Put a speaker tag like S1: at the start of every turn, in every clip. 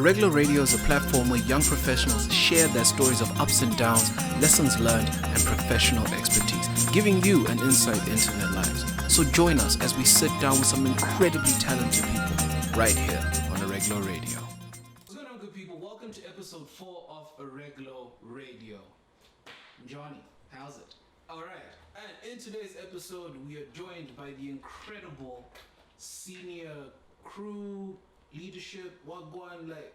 S1: Arreglo Radio is a platform where young professionals share their stories of ups and downs, lessons learned, and professional expertise, giving you an insight into their lives. So join us as we sit down with some incredibly talented people right here on Arreglo Radio.
S2: What's going on, good people? Welcome to episode 4 of Arreglo Radio. Johnny, how's it? Alright, and in today's episode, we are joined by the incredible senior crew leadership, wagwan, like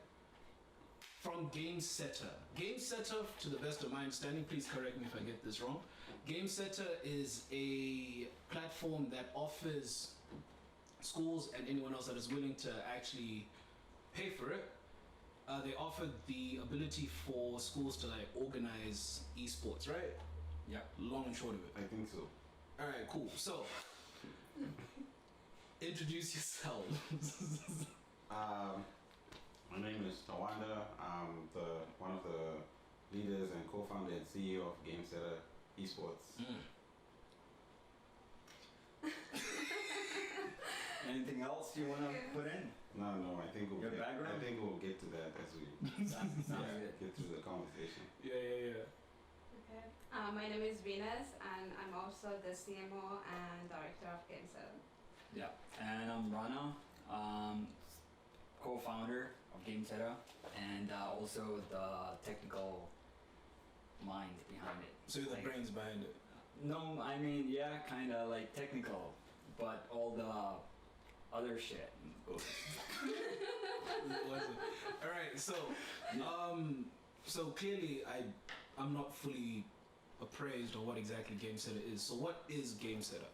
S2: from Gameseta. Gameseta, to the best of my understanding, please correct me if I get this wrong. Gameseta is a platform that offers schools and anyone else that is willing to actually pay for it. They offer the ability for schools to like organize esports, right?
S3: Yeah.
S2: Long and short of it.
S3: I think so.
S2: All right, cool. So, introduce yourselves.
S3: My name is Tawanda. I'm one of the leaders and co-founder and CEO of Gameseta Esports.
S4: Anything else you want to put in?
S3: No, I think
S4: Your background?
S3: we'll get to that as we
S4: Sounds good.
S3: get through the conversation.
S2: Yeah.
S5: Okay. My name is Venus, and I'm also the CMO and director of Gameseta.
S4: Yeah. And I'm Rana, co-founder of Gameseta, and also the technical mind behind it.
S2: So you're the
S4: Like,
S2: brains behind it.
S4: No, I mean, yeah, kind of like technical, but all the other shit.
S2: Alright, so clearly I'm not fully appraised on what exactly Gameseta is. So what is Gameseta?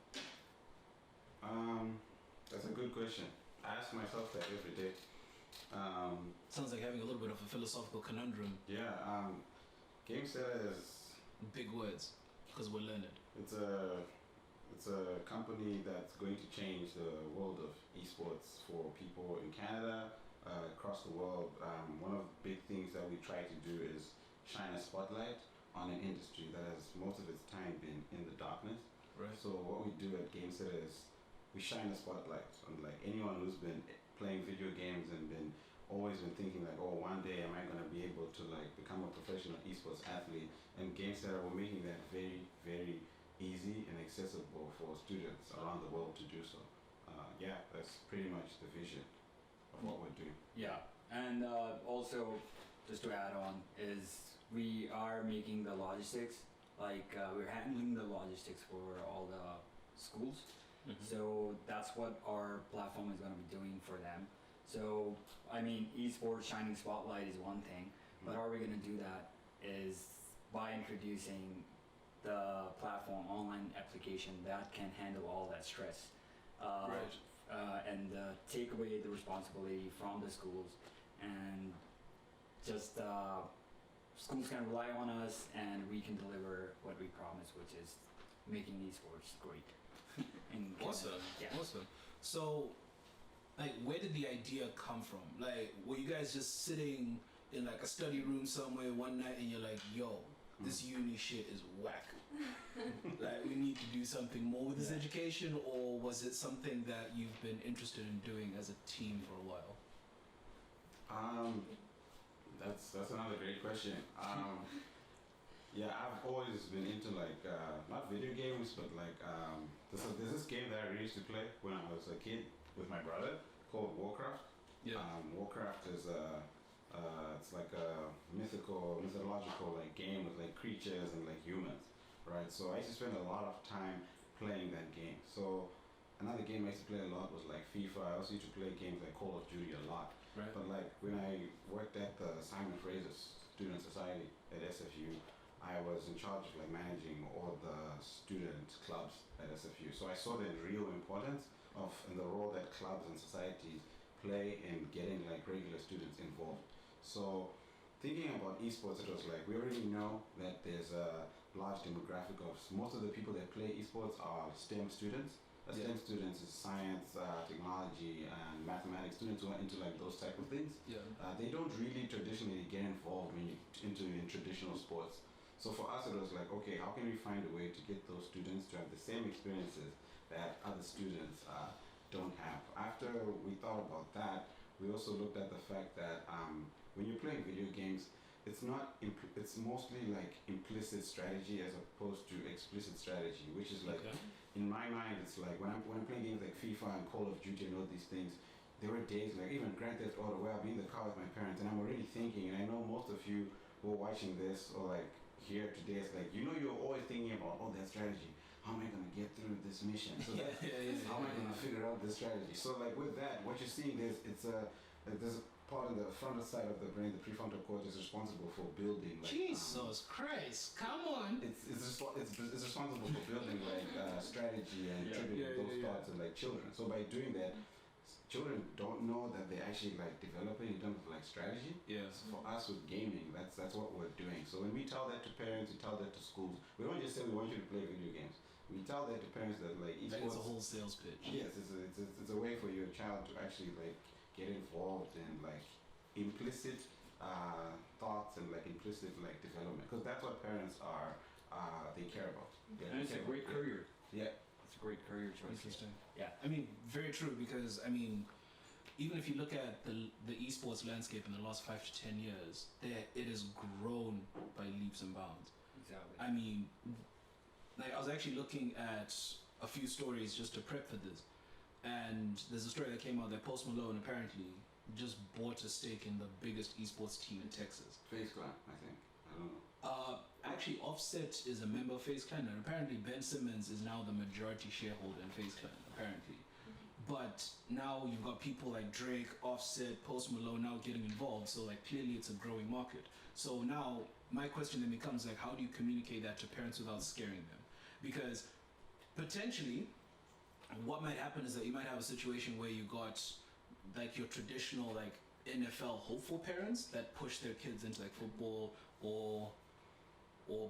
S3: That's a good question. I ask myself that every day.
S2: Sounds like having a little bit of a philosophical conundrum.
S3: Gameseta is
S2: Big words, because we're learned.
S3: it's a company that's going to change the world of esports for people in Canada, across the world. One of the big things that we try to do is shine a spotlight on an industry that has most of its time been in the darkness.
S2: Right.
S3: So what we do at Gameseta is we shine a spotlight on like anyone who's been playing video games and always been thinking like, oh, one day am I gonna be able to like become a professional esports athlete? And Gameseta, we're making that very, very easy and accessible for students around the world to do so. That's pretty much the vision of what we're doing.
S4: Yeah, and also, just to add on, is we are making the logistics, we're handling the logistics for all the schools. So that's what our platform is going to be doing for them. So, I mean, esports shining spotlight is one thing, but how are we going to do that is by introducing the platform online application that can handle all that stress. And take away the responsibility from the schools, and just schools can rely on us, and we can deliver what we promise, which is making esports great.
S2: Awesome.
S4: Yeah.
S2: Awesome. So, like, where did the idea come from? Like, were you guys just sitting in like a study room somewhere one night and you're like, yo, this uni shit is whack. Like, we need to do something more with this education, or was it something that you've been interested in doing as a team for a while?
S3: That's another great question. I've always been into like not video games, but like there's this game that I used to play when I was a kid with my brother called Warcraft. Warcraft is it's like a mythological like game with like creatures and like humans, right? So I used to spend a lot of time playing that game. So another game I used to play a lot was like FIFA. I also used to play games like Call of Duty a lot.
S2: Right.
S3: But like when I worked at the Simon Fraser Student Society at SFU, I was in charge of like managing all the student clubs at SFU. So I saw the real importance of and the role that clubs and societies play in getting like regular students involved. So thinking about esports, it was like we already know that there's a large demographic of most of the people that play esports are STEM students. STEM students is science, technology, and mathematics. Students who are into like those type of things. They don't really traditionally get involved in traditional sports. So for us, it was like, okay, how can we find a way to get those students to have the same experiences that other students don't have? After we thought about that, we also looked at the fact that when you're playing video games, it's not it's mostly like implicit strategy as opposed to explicit strategy, which is like
S2: Okay.
S3: in my mind it's like when I'm playing games like FIFA and Call of Duty and all these things, there were days like even Grand Theft Auto where I'll be in the car with my parents and I'm already thinking, and I know most of you who are watching this or like here today, it's like you're always thinking about that strategy. How am I gonna get through this mission? So that's how am I gonna figure out this strategy? So like with that, what you're seeing is there's a part of the frontal side of the brain, the prefrontal cortex, is responsible for building. Like,
S2: Jesus Christ! Come on.
S3: it's responsible for building like strategy and triggering those thoughts in like children. So by doing that, children don't know that they're actually like developing in terms of like strategy.
S2: Yes.
S3: So for us with gaming, that's what we're doing. So when we tell that to parents, we tell that to schools. We don't just say we want you to play video games. We tell that to parents that like
S2: Like
S3: esports.
S2: it's a whole sales pitch.
S3: Yes, it's a way for your child to actually like get involved in like implicit thoughts and like implicit like development, because that's what parents are they care about.
S4: And it's a great career.
S3: Yeah.
S4: It's a great career choice.
S2: Interesting.
S4: Yeah.
S2: I mean, very true, because I mean, even if you look at the esports landscape in the last 5 to 10 years, it has grown by leaps and bounds.
S4: Exactly.
S2: I mean, like I was actually looking at a few stories just to prep for this, and there's a story that came out that Post Malone apparently just bought a stake in the biggest esports team in Texas.
S3: Face Clan, I think. I don't know.
S2: Actually, Offset is a member of FaZe Clan, and apparently Ben Simmons is now the majority shareholder in FaZe Clan, apparently. But now you've got people like Drake, Offset, Post Malone now getting involved, so like clearly it's a growing market. So now my question then becomes like, how do you communicate that to parents without scaring them? Because potentially what might happen is that you might have a situation where you got like your traditional like NFL hopeful parents that push their kids into like football or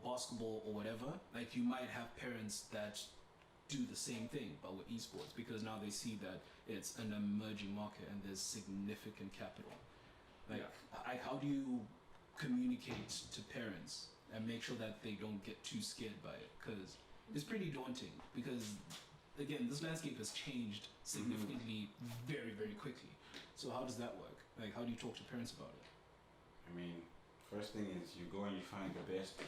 S2: basketball or whatever. Like you might have parents that do the same thing but with esports, because now they see that it's an emerging market and there's significant capital. Like how do you communicate to parents and make sure that they don't get too scared by it? Because it's pretty daunting, because again, this landscape has changed significantly very, very quickly. So how does that work? Like, how do you talk to parents about it?
S3: I mean, first thing is you go and you find the best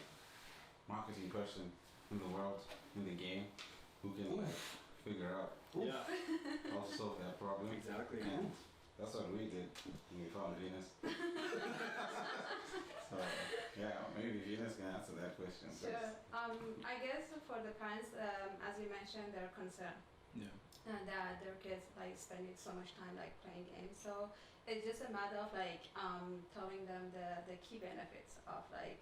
S3: marketing person in the world, in the game, who can like figure out
S4: Yeah.
S3: how to solve that problem.
S4: Exactly.
S3: And that's what we did when we found Venus. So yeah, maybe Venus can answer that question.
S5: Sure. I guess for the parents, as you mentioned, they're concerned
S2: Yeah.
S5: that their kids like spending so much time like playing games. So it's just a matter of like telling them the key benefits of like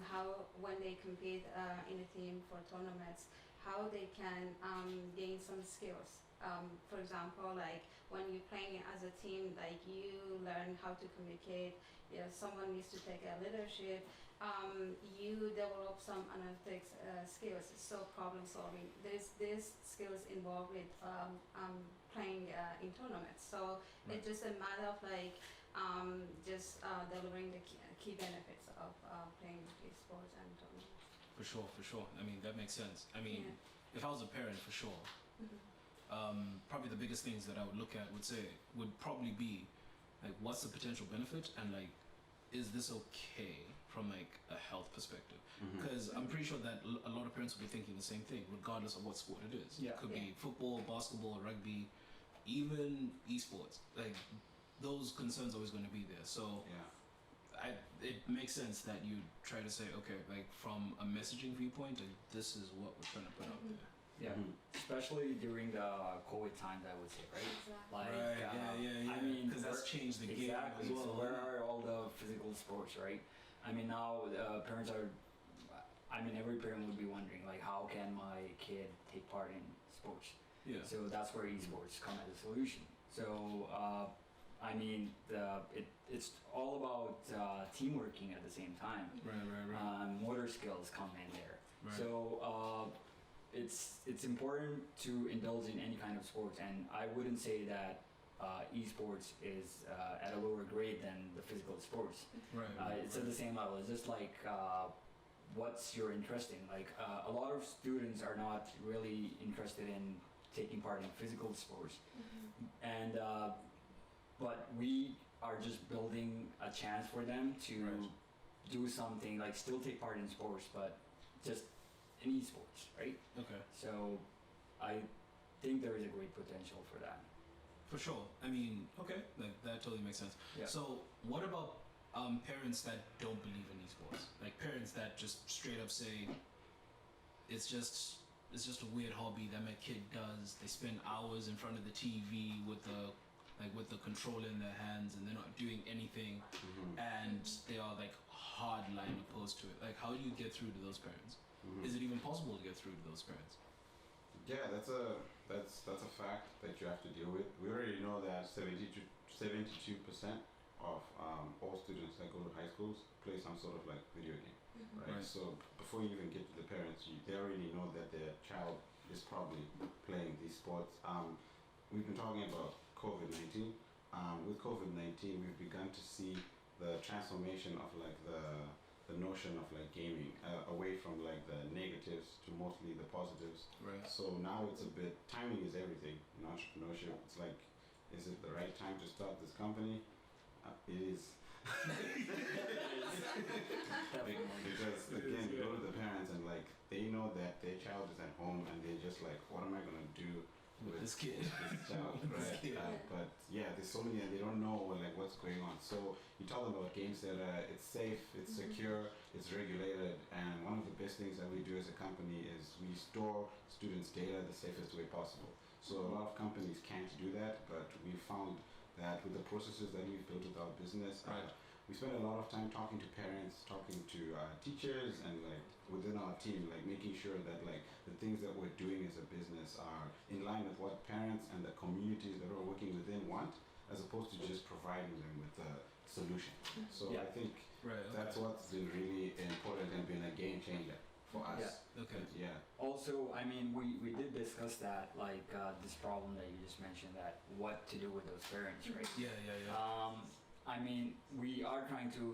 S5: how when they compete in a team for tournaments, how they can gain some skills. For example, like when you're playing as a team, like you learn how to communicate. Someone needs to take a leadership. You develop some analytics skills, so problem solving. There's skills involved with playing in tournaments. So it's just a matter of like just delivering the key benefits of playing esports and tournaments.
S2: For sure. I mean, that makes sense. I mean, if I was a parent, for sure, probably the biggest things that I would look at would probably be like, what's the potential benefit, and like, is this okay from like a health perspective? Because I'm pretty sure that a lot of parents will be thinking the same thing, regardless of what sport it is.
S4: Yeah.
S2: It could be football, basketball, rugby, even esports. Like, those concerns are always going to be there. So
S3: Yeah.
S2: it makes sense that you try to say, okay, like from a messaging viewpoint, like, this is what we're trying to put out there.
S4: Yeah. Especially during the COVID times, I would say, right?
S5: Exactly.
S4: Like,
S2: Yeah.
S4: I mean,
S2: Because that's changed the game
S4: exactly.
S2: as well.
S4: So where are all the physical sports, right? I mean, now parents are. I mean, every parent would be wondering, like, how can my kid take part in sports?
S2: Yeah.
S4: So that's where esports come as a solution. So I mean, it's all about teamworking at the same time.
S2: Right.
S4: Motor skills come in there.
S2: Right.
S4: So it's important to indulge in any kind of sports, and I wouldn't say that esports is at a lower grade than the physical sports.
S2: Right.
S4: It's at the same level. It's just like what's your interest in. Like a lot of students are not really interested in taking part in physical sports, and but we are just building a chance for them to
S1: Right.
S4: do something like still take part in sports, but just in esports, right?
S1: Okay.
S4: So I think there is a great potential for that.
S1: For sure. I mean, okay, like that totally makes sense.
S4: Yeah.
S1: So, what about parents that don't believe in esports? Like parents that just straight up say, it's just a weird hobby that my kid does. They spend hours in front of the TV with the controller in their hands, and they're not doing anything, and they are like hardline opposed to it. Like, how do you get through to those parents? Is it even possible to get through to those parents?
S3: Yeah, that's a fact that you have to deal with. We already know that 72% of all students that go to high schools play some sort of like video game, right?
S1: Right.
S3: So before you even get to the parents, they already know that their child is probably playing these sports. We've been talking about COVID-19. With COVID-19, we've begun to see the transformation of like the notion of like gaming away from like the negatives to mostly the positives.
S1: Right.
S3: So now it's a bit, timing is everything in entrepreneurship. It's like, is it the right time to start this company? It is. Because again, you go to the parents and like they know that their child is at home and they're just like, what am I gonna do
S1: With this kid.
S3: this child, right? But yeah, there's so many and they don't know like what's going on. So you tell them about Gameseta, it's safe, it's secure, it's regulated, and one of the best things that we do as a company is we store students' data the safest way possible. So a lot of companies can't do that, but we found that with the processes that we've built with our business,
S1: Right.
S3: we spend a lot of time talking to parents, talking to teachers, and like within our team, like making sure that like the things that we're doing as a business are in line with what parents and the communities that we're working within want, as opposed to just providing them with the solution. So
S4: Yeah.
S3: I think
S1: Right. Okay.
S3: that's what's been really important and been a game changer for us.
S4: Yeah.
S1: Okay.
S3: Yeah.
S4: Also, I mean, we did discuss that, like this problem that you just mentioned, that what to do with those parents, right?
S1: Yeah.
S4: I mean, we are trying to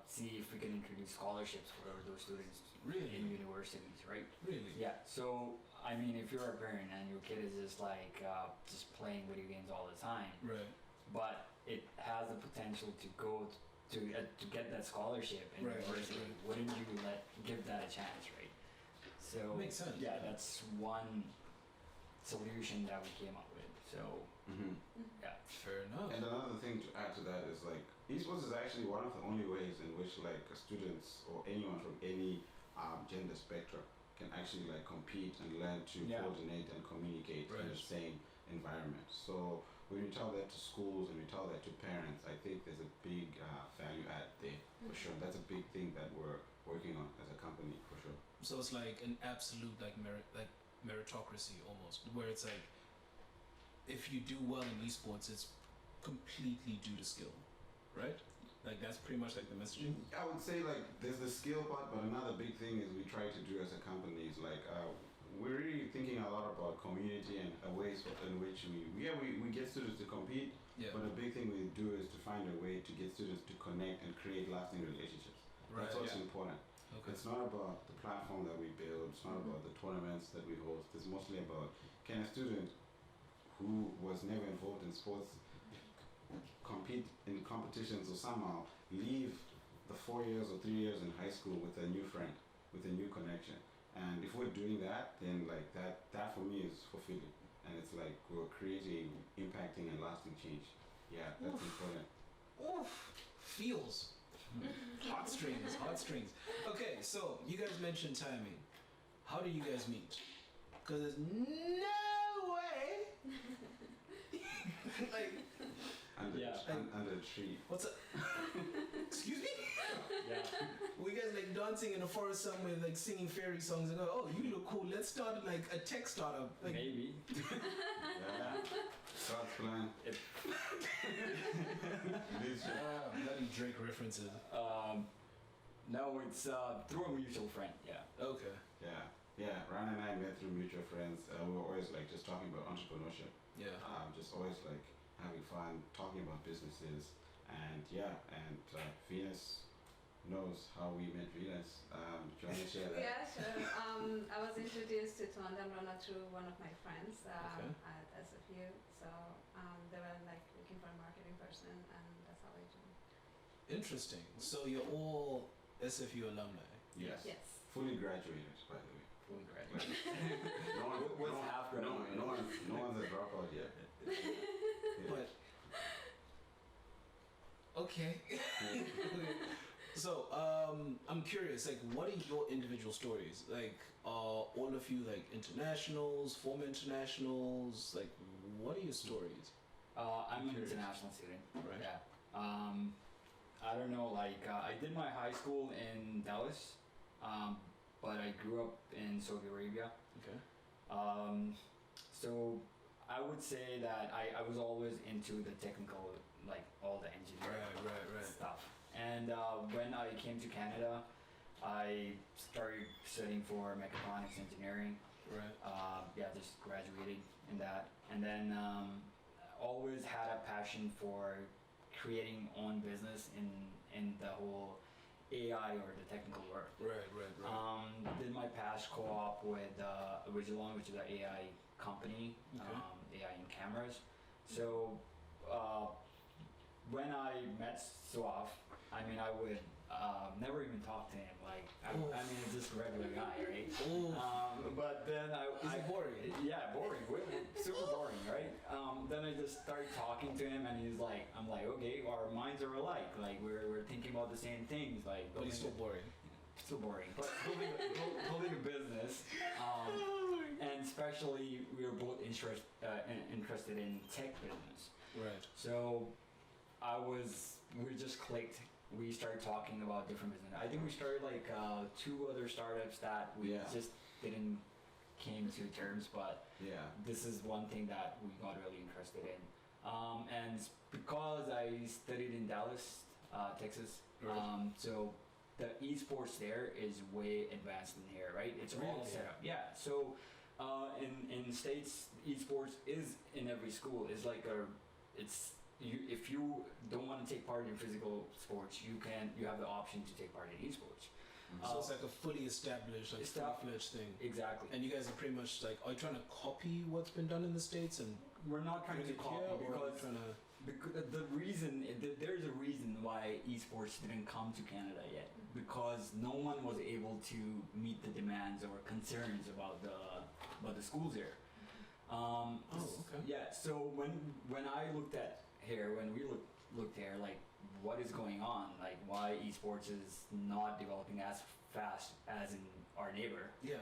S4: see if we can introduce scholarships for those students
S1: Really?
S4: in universities, right?
S1: Really?
S4: Yeah. So, I mean, if you're a parent and your kid is just like just playing video games all the time,
S1: Right.
S4: but it has the potential to go to get that scholarship in
S1: Right.
S4: university, wouldn't you give that a chance, right? So
S1: Makes sense.
S4: yeah, that's one solution that we came up with. So yeah,
S1: Fair enough.
S3: And another thing to add to that is like esports is actually one of the only ways in which like students or anyone from any gender spectrum can actually like compete and learn to
S4: Yeah.
S3: coordinate and communicate in
S1: Right.
S3: the same environment. So when we tell that to schools and we tell that to parents, I think there's a big value add there for sure. That's a big thing that we're working on as a company for sure.
S1: So it's like an absolute like meritocracy almost, where it's like if you do well in esports, it's completely due to skill, right? Like that's pretty much like the messaging.
S3: I would say like there's the skill part, but another big thing is we try to do as a company is like we're really thinking a lot about community and ways in which we get students to compete,
S1: Yeah.
S3: but a big thing we do is to find a way to get students to connect and create lasting relationships.
S1: Right.
S3: That's what's
S1: Yeah.
S3: important.
S1: Okay.
S3: It's not about the platform that we build, it's not about the tournaments that we host, it's mostly about can a student who was never involved in sports compete in competitions or somehow leave the 4 years or 3 years in high school with a new friend, with a new connection. And if we're doing that, then like that for me is fulfilling. And it's like we're creating, impacting and lasting change. Yeah, that's important.
S1: Oof. Feels. Heartstrings. Okay, so you guys mentioned timing. How do you guys meet? Because there's no way. like,
S3: Under a tree.
S1: what's up? Excuse me?
S4: yeah,
S1: We guys like dancing in a forest somewhere, like singing fairy songs, and go, oh, you look cool. Let's start like a tech startup. Like,
S4: maybe.
S3: Yeah. Start plan.
S1: bloody Drake references.
S4: No, it's through a mutual friend. Yeah.
S1: Okay.
S3: Yeah, Rana and I met through mutual friends. We were always like just talking about entrepreneurship.
S1: Yeah.
S3: Just always like having fun, talking about businesses, and Venous knows how we met freelance. Do you want to share that?
S5: Yeah, sure. I was introduced to Tawanda through one of my friends at SFU. So they were like looking for a marketing person, and that's how I joined.
S1: Interesting. So you're all SFU alumni.
S3: Yes.
S5: Yes.
S3: Fully graduated, by the way.
S4: Fully graduated.
S3: No one,
S4: half
S3: no
S4: graduated.
S3: one's a dropout yet. Yeah.
S1: But okay. So I'm curious, like, what are your individual stories? Like, are all of you like internationals, former internationals? Like, what are your stories?
S4: I'm an
S1: Curious.
S4: international student.
S1: Right.
S4: Yeah. I don't know. Like, I did my high school in Dallas, but I grew up in Saudi Arabia.
S1: Okay.
S4: So I would say that I was always into the technical, like all the engineering
S1: Right.
S4: stuff. And when I came to Canada, I started studying for mechatronics engineering.
S1: Right.
S4: Just graduated in that, and then always had a passion for creating own business in the whole AI or the technical work.
S1: Right.
S4: Did my past co-op with Vigilon, which is an AI company,
S1: Okay.
S4: AI in cameras. So when I met Suaf, I mean, I would never even talk to him. Like, I mean, it's just a regular guy, right? But then
S1: Is it boring?
S4: Yeah, boring. Super boring, right? Then I just started talking to him, and he's like, I'm like, okay, our minds are alike. Like, we're thinking about the same things. Like,
S1: But he's still boring.
S4: still boring. But building a business, and especially we were both interested in tech business.
S1: Right.
S4: So we just clicked. We started talking about different business. I think we started like 2 other startups that we just didn't came to terms, but this is one thing that we got really interested in. And because I studied in Dallas, Texas, so the esports there is way advanced in here, right? It's all set up. Yeah. So in States, esports is in every school. It's like if you don't want to take part in physical sports, you have the option to take part in esports.
S1: So it's like a fully established, like full-fledged thing.
S4: Exactly.
S1: And you guys are pretty much like, are you trying to copy what's been done in the States? And
S4: we're not trying to copy because there's a reason why esports didn't come to Canada yet, because no one was able to meet the demands or concerns about the schools here.
S1: Okay.
S4: Yeah. So when I looked at here, when we looked here, like, what is going on? Like, why esports is not developing as fast as in our neighbor?
S1: Yeah.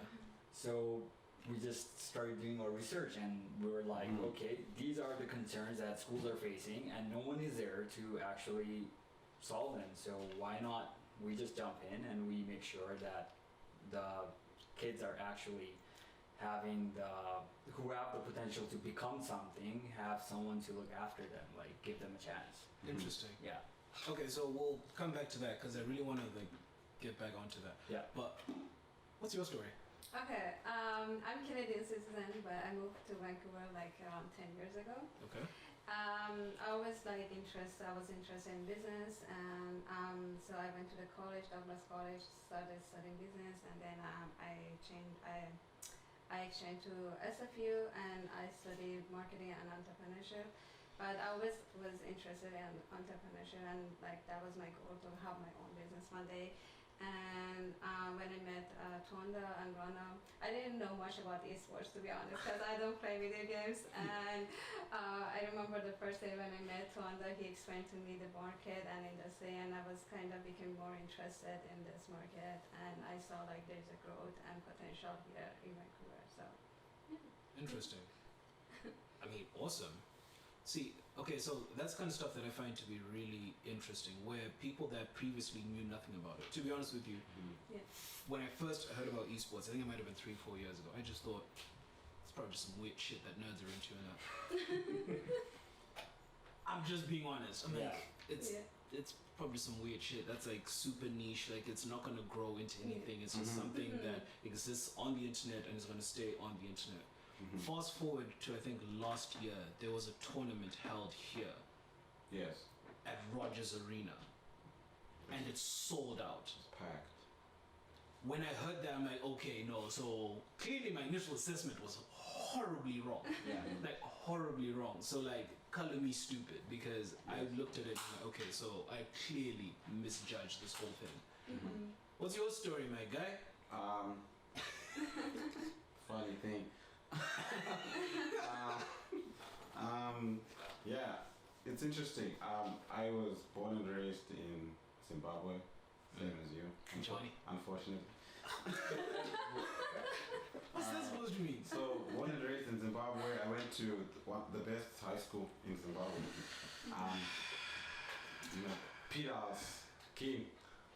S4: So we just started doing our research, and we were like, okay, these are the concerns that schools are facing, and no one is there to actually solve them. So why not we just jump in and we make sure that the kids are actually who have the potential to become something, have someone to look after them, like give them a chance.
S1: Interesting.
S4: Yeah.
S1: Okay, so we'll come back to that because I really want to like get back onto that.
S4: Yeah.
S1: But what's your story?
S5: Okay, I'm Canadian citizen, but I moved to Vancouver like around 10 years ago.
S1: Okay.
S5: I was interested in business, and so I went to the college, Douglas College, started studying business, and then I exchanged to SFU, and I studied marketing and entrepreneurship. But I always was interested in entrepreneurship, and like that was my goal, to have my own business one day. And when I met Tawanda and Rana, I didn't know much about esports, to be honest, because I don't play video games. And I remember the first day when I met Tawanda, he explained to me the market and industry, and I was kind of became more interested in this market. And I saw like there's a growth and potential here in Vancouver. So
S1: Interesting. I mean, awesome. See, okay, so that's kind of stuff that I find to be really interesting, where people that previously knew nothing about it, to be honest with you, when I first heard about esports, I think it might have been 3-4 years ago, I just thought, it's probably just some weird shit that nerds are into and that. I'm just being honest. I'm like, it's probably some weird shit that's like super niche, like it's not going to grow into anything, it's just something that exists on the internet and is going to stay on the internet. Fast forward to I think last year, there was a tournament held here.
S3: Yes.
S1: At Rogers Arena.
S2: and it's sold out.
S3: It's packed.
S2: When I heard that, I'm like, okay, no. So clearly, my initial assessment was horribly wrong.
S4: Yeah.
S2: Like horribly wrong. So like, color me stupid because I looked at it and like, okay, so I clearly misjudged this whole thing. What's your story, my guy?
S3: Funny thing. Yeah, it's interesting. I was born and raised in Zimbabwe, same as you.
S2: Johnny.
S3: Unfortunately.
S2: What's that supposed to mean?
S3: So, born and raised in Zimbabwe, I went to the best high school in Zimbabwe. Peter's King.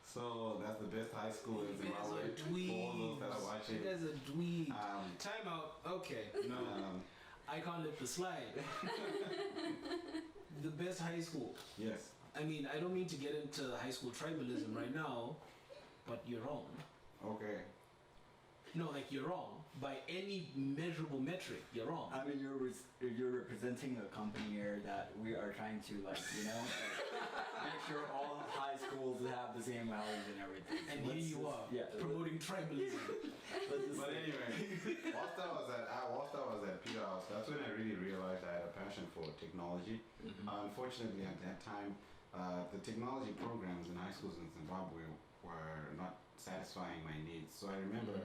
S3: So that's the best high school in Zimbabwe. For all those that are watching.
S2: You guys are dweebs. Time out. Okay. No. I can't let this slide. The best high school.
S3: Yes.
S2: I mean, I don't mean to get into high school tribalism right now, but you're wrong.
S3: Okay.
S2: No, like you're wrong. By any measurable metric, you're wrong.
S4: I mean, you're representing a company here that we are trying to make sure all high schools have the same values and everything.
S2: And here you are, promoting tribalism.
S3: But anyway, whilst I was at Peter House, that's when I really realized I had a passion for technology. Unfortunately, at that time, the technology programs in high schools in Zimbabwe were not satisfying my needs. So I remember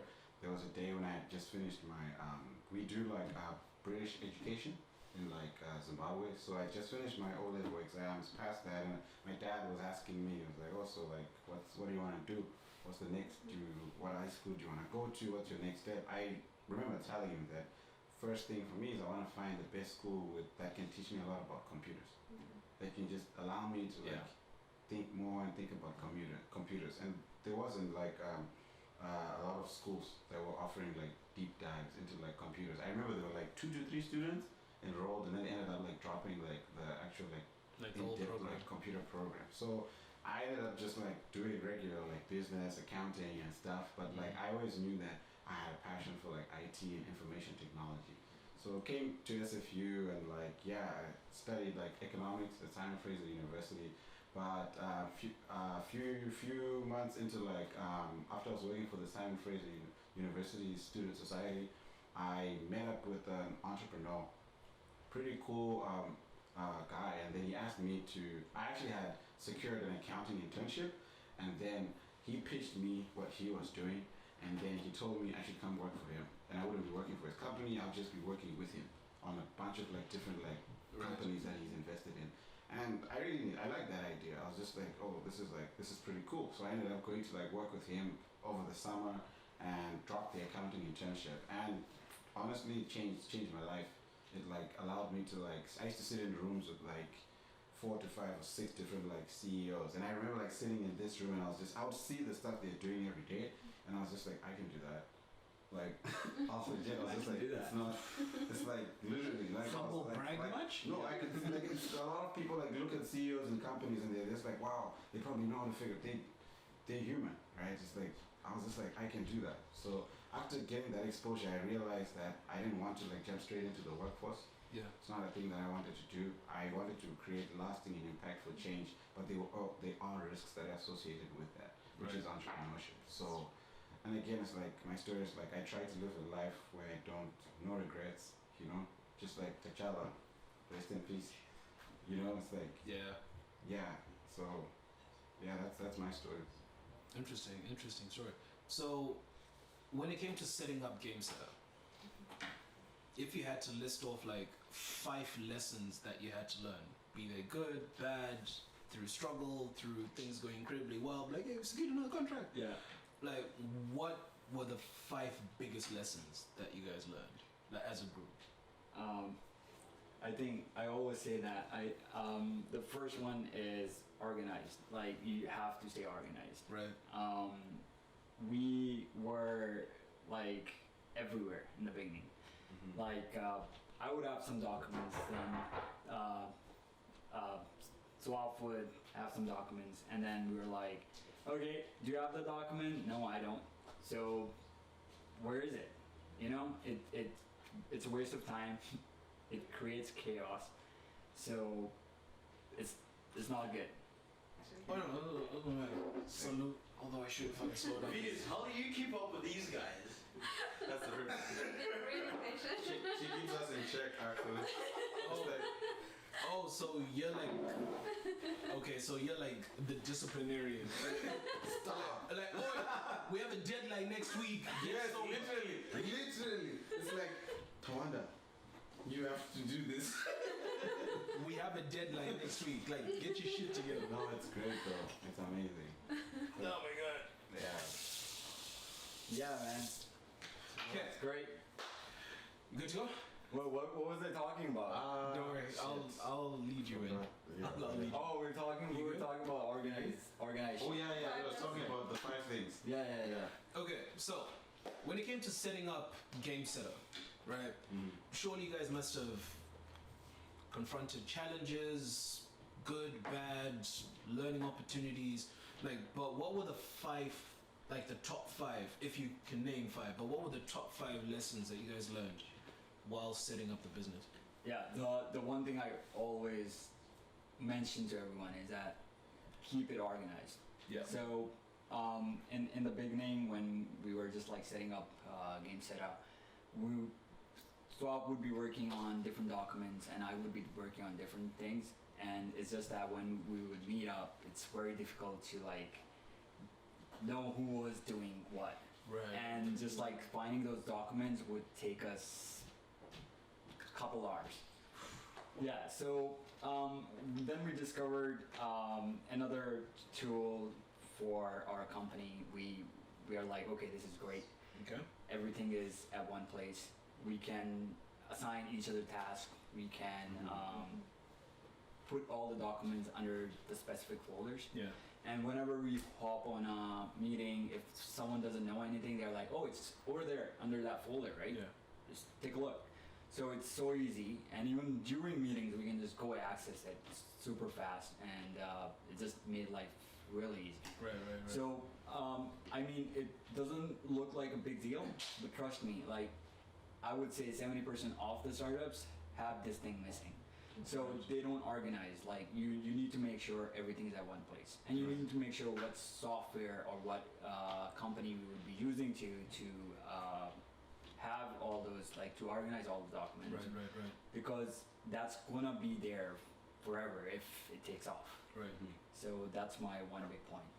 S3: there was a day when I had just finished my, we do British education in Zimbabwe. So I just finished my O-level exams, passed that, and my dad was asking me, he was like, also what do you want to do? What's the next, what high school do you want to go to? What's your next step? I remember telling him that first thing for me is I want to find the best school that can teach me a lot about computers. That can just allow me to think more and think about computers. And there wasn't a lot of schools that were offering deep dives into computers. I remember there were 2 to 3 students enrolled, and then it ended up dropping the actual in-depth computer program. So I ended up just doing regular business, accounting and stuff, but I always knew that I had a passion for IT and information technology. So I came to SFU and I studied economics at Simon Fraser University. But few months into after I was working for the Simon Fraser University Student Society, I met up with an entrepreneur, pretty cool guy, and then he asked me I actually had secured an accounting internship, and then he pitched me what he was doing, and then he told me I should come work for him, and I wouldn't be working for his company, I'll just be working with him on a bunch of different companies that he's invested in. And I like that idea. I was just oh, this is pretty cool. So I ended up going to work with him over the summer and dropped the accounting internship. And honestly, it changed my life. It allowed me to I used to sit in rooms with 4 to 5 or 6 different CEOs. And I remember sitting in this room and I would see the stuff they're doing every day, and I was just I can do that. Off legit, I was just it's literally
S2: Humble brag much?
S3: No, I could a lot of people look at CEOs and companies and they're just wow, they probably know how to figure they're human, right? Just I was just I can do that. So after getting that exposure, I realized that I didn't want to jump straight into the workforce.
S2: Yeah.
S3: It's not a thing that I wanted to do. I wanted to create lasting and impactful change, but there are risks that are associated with that, which is entrepreneurship. So. And again, it's my story is I try to live a life where I don't, no regrets, just T'Challa, rest in peace, it's so, that's my story.
S2: Interesting story. So, when it came to setting up Gameseta, if you had to list off 5 lessons that you had to learn, be they good, bad, through struggle, through things going incredibly well, hey, we secured another contract.
S4: Yeah.
S2: What were the 5 biggest lessons that you guys learned as a group?
S4: I think I always say that the first one is organized. You have to stay organized.
S2: Right.
S4: We were everywhere in the beginning. I would have some documents, then Swap would have some documents, and then we were okay, do you have the document? No, I don't. So, where is it? It's a waste of time. It creates chaos. So, it's not good.
S5: actually.
S2: Oh no. Salute. Although I should fucking slow down.
S6: Venus, how do you keep up with these guys?
S3: That's the first.
S5: They're really patient.
S3: She keeps us in check, actually. It's like,
S2: Oh, so you're like, okay, so you're like the disciplinarian.
S3: stop.
S2: Like, oh, we have a deadline next week.
S3: Yes,
S2: So
S3: literally. It's like, Tawanda, you have to do this.
S2: we have a deadline next week. Like, get your shit together.
S3: No, it's great though. It's amazing.
S6: Oh my god.
S3: Yeah.
S4: Yeah, man.
S2: Okay,
S4: It's great.
S2: you good to go?
S4: What was I talking about?
S2: Don't worry, I'll lead you in.
S3: Yeah.
S2: I'll lead you.
S4: Oh, we were talking about organization.
S3: Oh yeah. I was talking about the 5 things.
S4: Yeah.
S2: Okay, so when it came to setting up Gameseta, right? Surely you guys must have confronted challenges, good, bad, learning opportunities. Like, but what were the 5, like the top 5, if you can name 5? But what were the top 5 lessons that you guys learned while setting up the business?
S4: Yeah, the one thing I always mention to everyone is that keep it organized.
S2: Yeah.
S4: So, in the beginning when we were just like setting up Gameseta, Swap would be working on different documents and I would be working on different things. And it's just that when we would meet up, it's very difficult to like know who was doing what.
S2: Right.
S4: And just like finding those documents would take us a couple hours. Yeah, so then we discovered another tool for our company. We are like, okay, this is great.
S2: Okay.
S4: Everything is at one place. We can assign each other tasks. We can put all the documents under the specific folders.
S2: Yeah.
S4: And whenever we hop on a meeting, if someone doesn't know anything, they're like, oh, it's over there under that folder, right?
S2: Yeah.
S4: Just take a look. So it's so easy, and even during meetings, we can just go access it super fast, and it just made life really easy.
S2: Right.
S4: So, I mean, it doesn't look like a big deal, but trust me, like, I would say 70% of the startups have this thing missing. So they don't organize. Like you need to make sure everything's at one place, and you need to make sure what software or what company we would be using to have all those, like to organize all the documents.
S2: Right.
S4: Because that's gonna be there forever if it takes off.
S2: Right.
S4: So that's my one big point.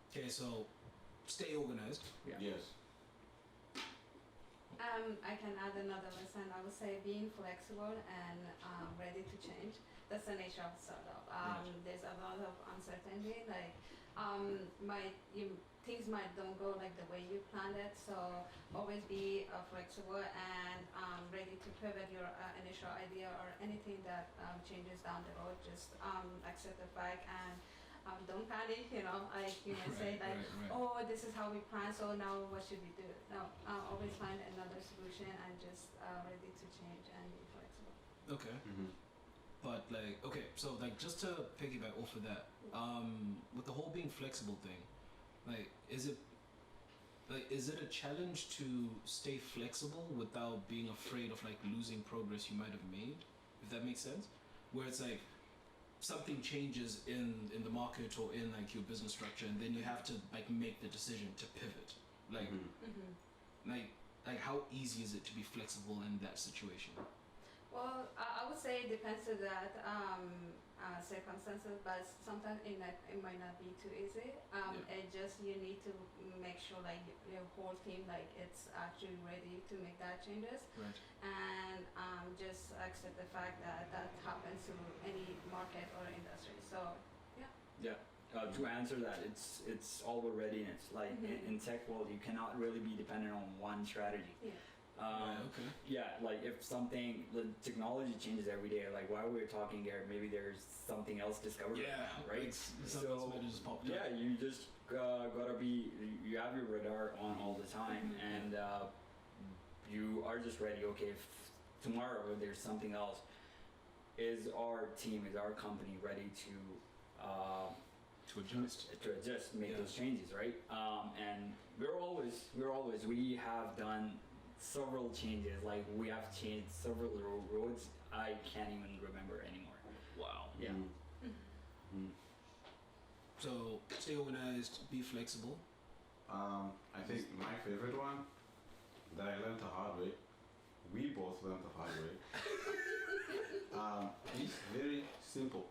S2: Okay, so stay organized.
S4: Yeah.
S3: Yes.
S5: I can add another lesson. I would say being flexible and ready to change. That's the nature of startup. There's a lot of uncertainty. Like, things might don't go like the way you planned it. So always be flexible and ready to pivot your initial idea or anything that changes down the road. Just accept the fact and don't panic. Like you may say like, oh, this is how we plan. So now what should we do? No, always find another solution and just ready to change and be flexible.
S2: Okay. But like, okay, so like just to piggyback off of that, with the whole being flexible thing, like, is it a challenge to stay flexible without being afraid of like losing progress you might have made, if that makes sense? Where it's like something changes in the market or in like your business structure, and then you have to like make the decision to pivot. Like, like how easy is it to be flexible in that situation?
S5: Well, I would say it depends to that circumstances, but sometimes it might not be too easy. It just you need to make sure like your whole team like it's actually ready to make that changes,
S2: Right.
S5: and just accept the fact that that happens to any market or industry. So
S4: Yeah. To answer that, it's all about readiness. Like in tech world, you cannot really be dependent on one strategy.
S5: yeah.
S2: Okay.
S4: Yeah, like if the technology changes every day, like while we're talking here, maybe there's something else discovered.
S2: Yeah,
S4: right.
S2: like something else might have just popped up.
S4: Yeah, you just you have your radar on all the time, and you are just ready. Okay, if tomorrow there's something else, is our team, is our company ready to adjust, make those changes, right? And we have done several changes. Like we have changed several roads I can't even remember anymore.
S2: Wow.
S4: Yeah.
S2: So stay organized, be flexible.
S3: I think my favorite one that I learned the hard way. We both learned the hard way. It's very simple.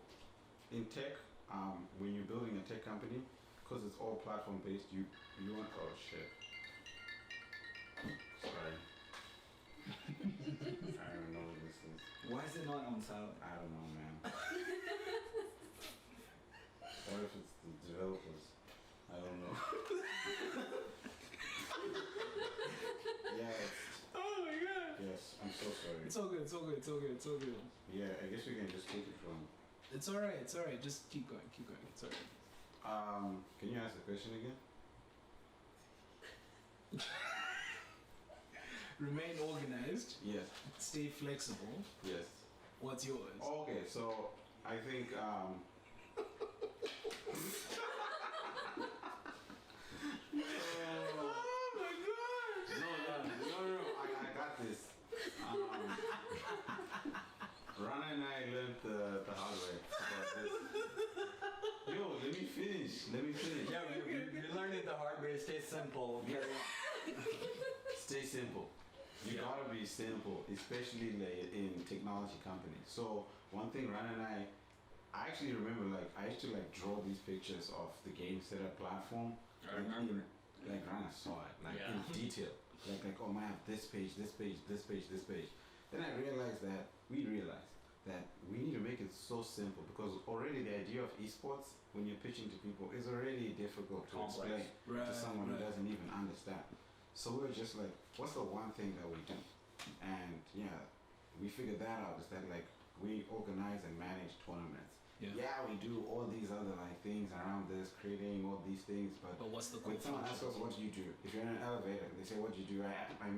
S3: In tech, when you're building a tech company, because it's all platform based, you want shit. Sorry. I don't know what this is.
S4: Why is it not on silent?
S3: I don't know, man. What if it's the developers? I don't know. Yeah,
S2: Oh my god.
S3: yes, I'm so sorry.
S2: It's all good, it's all good, it's all good, it's all good.
S3: Yeah, I guess we can just take it from.
S2: It's alright, just keep going, it's alright.
S3: Can you ask the question again?
S2: Remain organized,
S3: Yes,
S2: stay flexible.
S3: yes.
S2: What's yours?
S3: Okay, so I think
S2: Oh my god!
S3: no, I got this. Rana and I learned the hard way about this. Yo, let me finish.
S4: Yeah, we learned it the hard way. Stay simple.
S3: Stay simple. You gotta be simple, especially like in technology companies. So one thing Rana and I actually remember, like I used to like draw these pictures of the Gameseta platform.
S4: I remember.
S3: Like Rana saw it, like
S4: Yeah.
S3: in detail. Like oh man, this page. Then I realized that we need to make it so simple because already the idea of esports when you're pitching to people is already difficult to
S4: Complex.
S3: explain to someone who
S2: right.
S3: doesn't even understand. So we were just like, what's the one thing that we do? And yeah, we figured that out. Is that like we organize and manage tournaments. Yeah, we do all these other like things around this, creating all these things, but
S2: what's the
S3: when someone asks us what do you do, if you're in an elevator, they say what do you do? I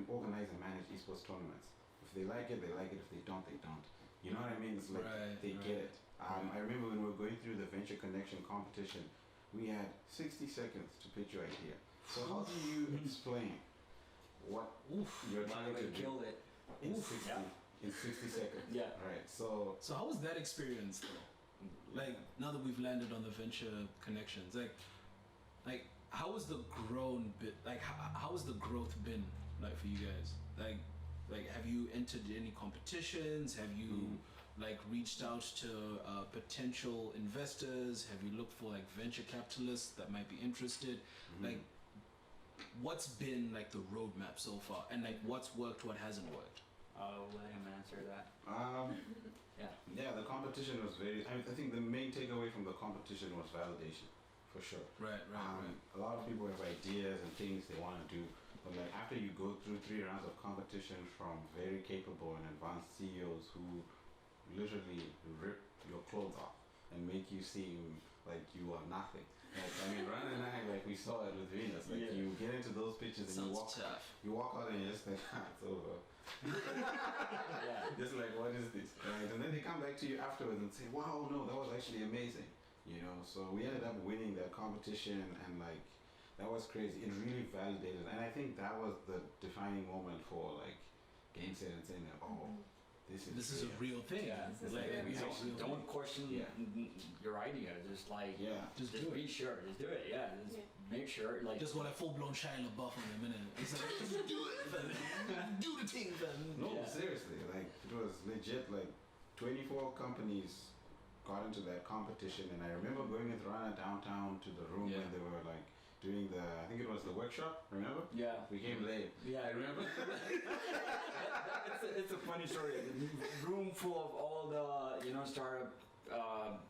S3: organize and manage esports tournaments. If they like it, they like it. If they don't, they don't. You know what I mean? It's like they get it. I remember when we were going through the Venture Connection competition, we had 60 seconds to pitch your idea. So how do you explain what you're trying to do
S4: Killed it.
S3: in 60 seconds?
S4: Yeah.
S3: Right. So
S2: how was that experience though? Like now that we've landed on the venture connections, like how was the grown bit? Like how has the growth been like for you guys? Like have you entered any competitions? Have you like reached out to potential investors? Have you looked for like venture capitalists that might be interested? Like what's been like the roadmap so far, and like what's worked, what hasn't worked?
S4: I'll let him answer that.
S3: Yeah, the competition was very. I think the main takeaway from the competition was validation, for sure.
S2: Right.
S3: A lot of people have ideas and things they want to do, but like after you go through 3 rounds of competition from very capable and advanced CEOs who literally rip your clothes off and make you seem like you are nothing. Like I mean, Rana and I, like we saw it with Venus. Like you get into those pictures and you walk out and you're just like, it's over. Just like, what is this? Right? And then they come back to you afterwards and say, wow, no, that was actually amazing. You know, so we ended up winning that competition and like that was crazy. It really validated, and I think that was the defining moment for like Gameseta and saying that, oh, this is
S2: a real thing.
S4: Yeah,
S5: This is
S2: like,
S5: a real
S2: we
S5: thing.
S4: don't question your idea. Just like
S2: just
S4: just
S2: do
S4: be
S2: it.
S4: sure. Just do it. Yeah. Just make sure. Like
S2: Just want a full-blown Shia LaBeouf in a minute. It's like, just do it, fam. Do the thing, fam.
S3: No,
S4: Yeah.
S3: seriously, like it was legit. Like 24 companies got into that competition, and I remember going with Rana downtown to the room when they were like doing I think it was the workshop. Remember?
S4: Yeah.
S3: We came late.
S4: Yeah, I remember. It's a funny story. The room full of all the startup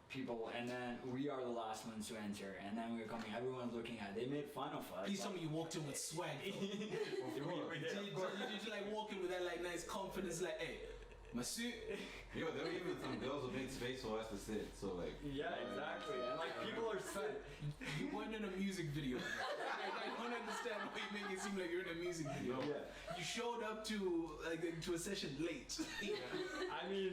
S4: people, and then we are the last ones to enter, and then we're coming. Everyone's looking at. They made fun of us.
S2: Please tell me you walked in with swag.
S4: we
S2: Did you like walk in with that like nice confidence, like, hey, my suit.
S3: Yo, there were even some girls who made space for us to sit. So like.
S4: Yeah, exactly. And like people are saying,
S2: You weren't in a music video. I don't understand why you make it seem like you're in a music video.
S3: No.
S2: You showed up to a session late.
S4: I mean,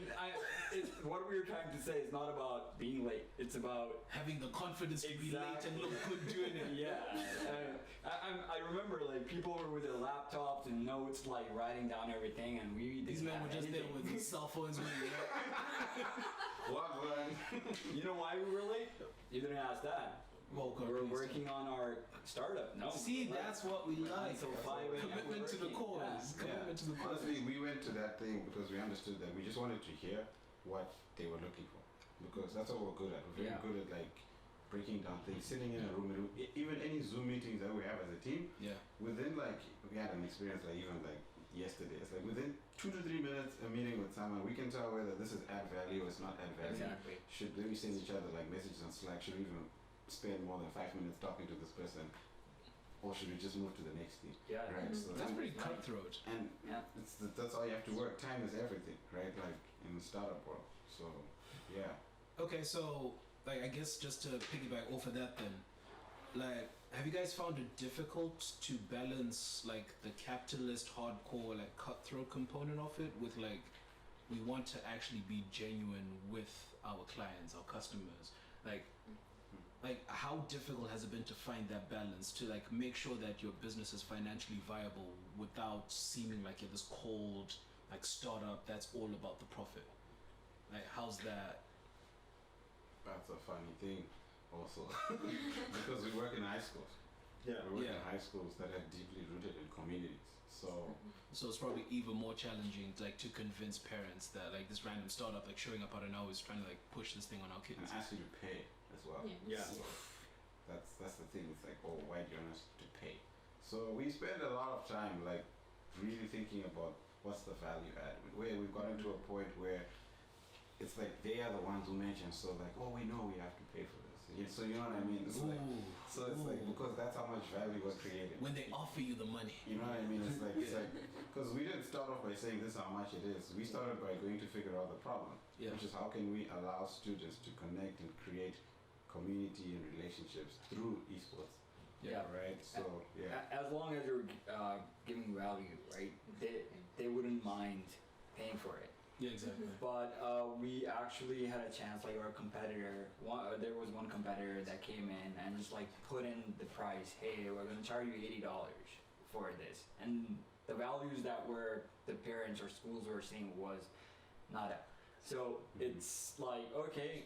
S4: what we were trying to say is not about being late. It's about
S2: Having the confidence to be late and look good doing it.
S4: yeah. I remember like people were with their laptops and notes, like writing down everything, and we
S2: These men were just there with cell phones.
S3: What?
S4: You know why we were late? You didn't ask that.
S2: Well,
S4: We're working on our startup. No.
S2: See, that's what we like.
S4: Until 5 a.m.
S2: Commitment to the
S4: working.
S2: cause. Commitment to the cause.
S3: Honestly, we went to that thing because we understood that we just wanted to hear what they were looking for, because that's what we're good at. We're very
S4: Yeah.
S3: good at like breaking down things, sitting in a room, and even any Zoom meetings that we have as a team.
S2: Yeah.
S3: Within like we had an experience like even like yesterday. It's like within 2 to 3 minutes a meeting with someone, we can tell whether this is add value or it's not add value.
S4: Exactly.
S3: Should we send each other like messages on Slack? Should we even spend more than 5 minutes talking to this person, or should we just move to the next thing?
S4: Yeah.
S3: Right. So
S2: That's pretty cutthroat.
S3: and
S4: Yeah.
S3: that's all you have to work. Time is everything, right? Like in the startup world. So yeah.
S2: Okay, so like I guess just to piggyback off of that then, like have you guys found it difficult to balance like the capitalist hardcore like cutthroat component of it with like we want to actually be genuine with our clients, our customers? Like how difficult has it been to find that balance to like make sure that your business is financially viable without seeming like you're this cold like startup that's all about the profit? Like how's that?
S3: That's a funny thing also. Because we work in high schools.
S4: Yeah.
S3: We work
S2: Yeah.
S3: in high schools that are deeply rooted in communities. So
S2: So it's probably even more challenging like to convince parents that like this random startup like showing up out of nowhere is trying to like push this thing on our kids.
S3: and ask you to pay as well.
S4: Yeah.
S3: So that's the thing. It's like, oh, why do you want us to pay? So we spend a lot of time like really thinking about what's the value add. Where we've gotten to a point where it's like they are the ones who mention, so like, oh, we know we have to pay for this. So you know what I mean? It's like, so it's like because that's how much value we're creating.
S2: When they offer you the money.
S3: You know what I mean? It's like because we didn't start off by saying this is how much it is. We started by going to figure out the problem,
S2: Yeah.
S3: which is how can we allow students to connect and create community and relationships through esports.
S4: Yeah.
S3: Right. So yeah.
S4: As long as you're giving value, right? They wouldn't mind paying for it.
S2: Yeah, exactly.
S4: But we actually had a chance, like our competitor, there was one competitor that came in and just like put in the price, hey, we're gonna charge you $80 for this. And the values that were the parents or schools were saying was nada. So it's like, okay,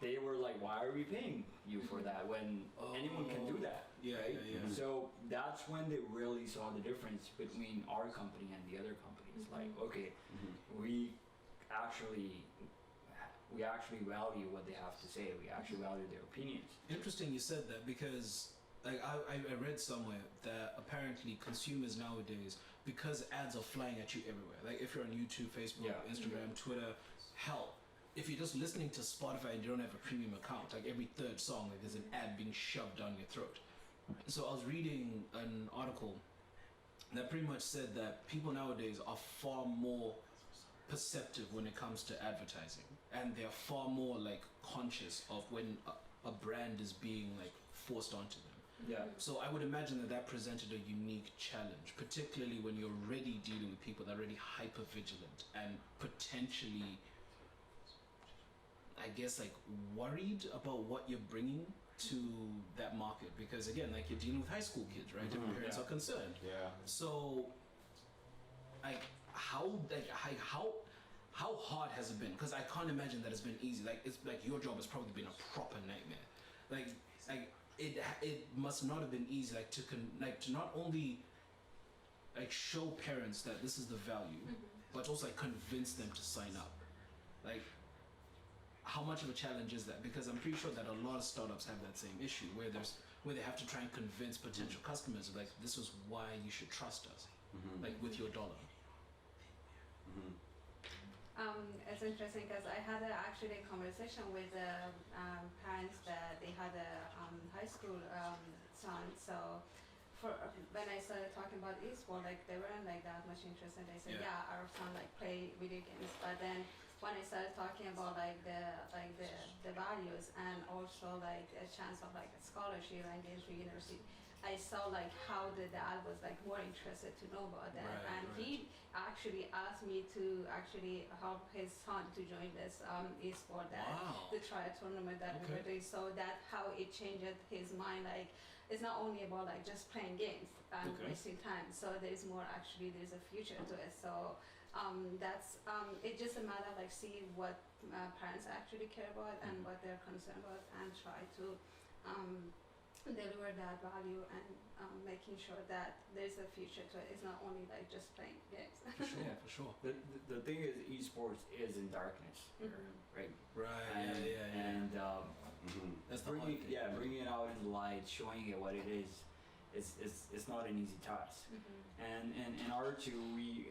S4: they were like, why are we paying you for that when anyone can do that?
S2: Yeah,
S4: right?
S2: yeah, yeah.
S4: So that's when they really saw the difference between our company and the other companies. Like, okay, we actually value what they have to say. We actually value their opinions.
S2: Interesting you said that because like I read somewhere that apparently consumers nowadays, because ads are flying at you everywhere. Like if you're on YouTube, Facebook,
S4: Yeah.
S2: Instagram, Twitter, hell, if you're just listening to Spotify and you don't have a premium account, like every third song, like there's an ad being shoved down your throat. So I was reading an article that pretty much said that people nowadays are far more perceptive when it comes to advertising, and they're far more like conscious of when a brand is being like forced onto them.
S4: Yeah.
S2: So I would imagine that presented a unique challenge, particularly when you're already dealing with people that are already hyper vigilant and potentially, I guess, like worried about what you're bringing to that market, because again, like you're dealing with high school kids, right? And parents
S4: Yeah.
S2: are concerned.
S3: Yeah.
S2: So, like, how hard has it been? Because I can't imagine that it's been easy. Like, it's like your job has probably been a proper nightmare. Like it must not have been easy. Like to not only like show parents that this is the value, but also like convince them to sign up. Like, how much of a challenge is that? Because I'm pretty sure that a lot of startups have that same issue where they have to try and convince potential customers like this is why you should trust us, like with your dollar.
S5: It's interesting because I had actually a conversation with parents that they had a high school son. So when I started talking about esports, like they weren't like that much interested. They said, yeah, our son like play video games. But then when I started talking about like the values and also like a chance of like a scholarship and getting to university, I saw like how the dad was like more interested to know about that,
S2: Right,
S5: and he actually asked me to actually help his son to join this esport that
S2: Wow.
S5: the trial tournament that we were doing. So that how it changed his mind. Like it's not only about like just playing games and wasting time. So there's more actually. There's a future to it. So that's it's just a matter of like see what parents actually care about and what they're concerned about and try to deliver that value and making sure that there's a future to it. It's not only like just playing games.
S1: For sure, for sure.
S4: The thing is, esports is in darkness, right?
S1: Right.
S4: And,
S1: Yeah.
S4: And
S1: That's the hard thing.
S4: bringing it out in the light, showing it what it is, it's not an easy task. And in order to,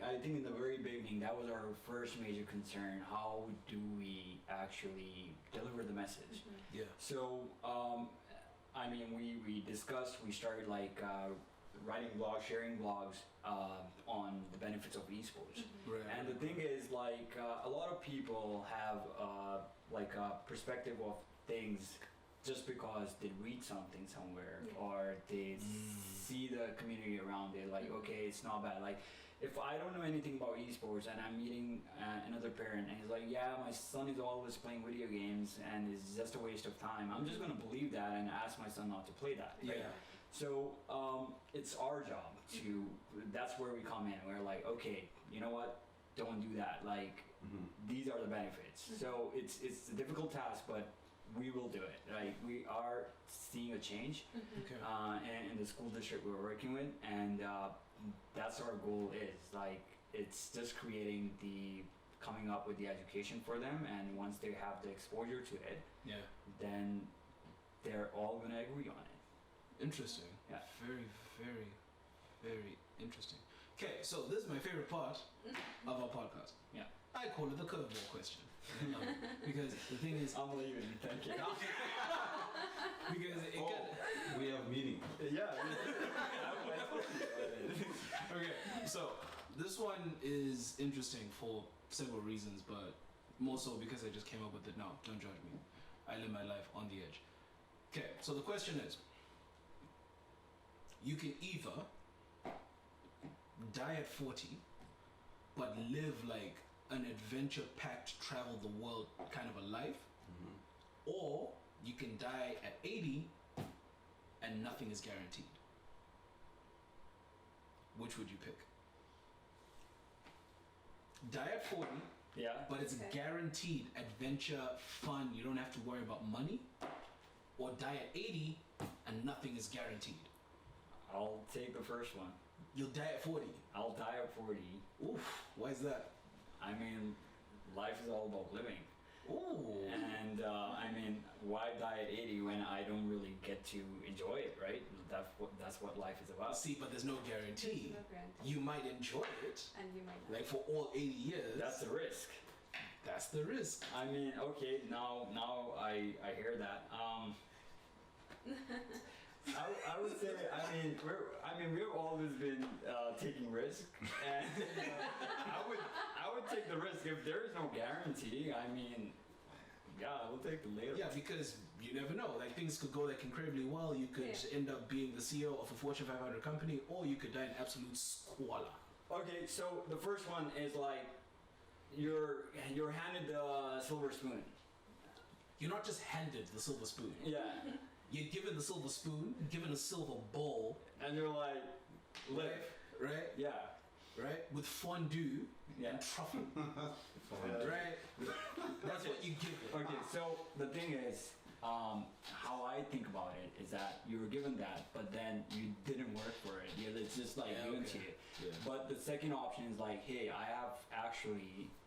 S4: I think in the very beginning, that was our first major concern. How do we actually deliver the message?
S1: Yeah.
S4: So, I mean, we discussed, we started like writing blogs, sharing blogs on the benefits of esports.
S1: Right.
S4: And the thing is, like, a lot of people have like a perspective of things just because they read something somewhere or they see the community around it, like, okay, it's not bad. Like, if I don't know anything about esports and I'm meeting another parent and he's like, yeah, my son is always playing video games and it's just a waste of time, I'm just gonna believe that and ask my son not to play that. Right?
S1: Yeah.
S4: So it's our job to, that's where we come in. We're like, okay, you know what? Don't do that. Like, these are the benefits. So it's a difficult task, but we will do it. Like, we are seeing a change
S1: Okay.
S4: in the school district we're working with, and that's our goal is. Like, it's just coming up with the education for them, and once they have the exposure to it,
S1: Yeah.
S4: then they're all gonna agree on it.
S1: Interesting.
S4: Yeah.
S1: Very, very, very interesting. Okay, so this is my favorite part of our podcast.
S4: Yeah.
S1: I call it the curveball question. Because the thing is,
S4: I'm leaving. Thank you.
S1: because it can,
S3: We have meeting.
S4: Yeah.
S1: okay, so this one is interesting for several reasons, but more so because I just came up with it now. Don't judge me. I live my life on the edge. Okay, so the question is, you can either die at 40, but live like an adventure-packed, travel the world kind of a life, or you can die at 80 and nothing is guaranteed. Which would you pick? Die at 40,
S4: Yeah.
S1: but it's
S5: Okay.
S1: guaranteed adventure, fun, you don't have to worry about money, or die at 80 and nothing is guaranteed.
S4: I'll take the first one.
S1: You'll die at 40.
S4: I'll die at 40.
S1: Oof, why is that?
S4: I mean, life is all about living.
S1: Ooh.
S4: And I mean, why die at 80 when I don't really get to enjoy it, right? That's what life is about.
S1: See, but there's no guarantee.
S5: There's no guarantee.
S1: You might enjoy it,
S5: And you might not.
S1: like for all 80 years.
S4: That's the risk.
S1: That's the risk.
S4: I mean, okay, now I hear that. I would say, we've always been taking risk, and I would take the risk if there is no guarantee. I mean, yeah, we'll take the later.
S1: Yeah, because you never know. Like things could go like incredibly well. You could end up being the CEO of a Fortune 500 company, or you could die in absolute squalor.
S4: Okay, so the first one is like you're handed the silver spoon.
S1: You're not just handed the silver spoon.
S4: Yeah.
S1: You're given the silver spoon, given a silver bowl,
S4: And you're like, live.
S1: right?
S4: Yeah.
S1: Right? With fondue
S4: Yeah.
S1: and truffle. Right? That's what you give it.
S4: Okay, so the thing is, how I think about it is that you were given that, but then you didn't work for it. Yeah, it's just like
S1: Yeah,
S4: given
S1: okay.
S4: to you.
S1: Yeah.
S4: But the second option is like, hey,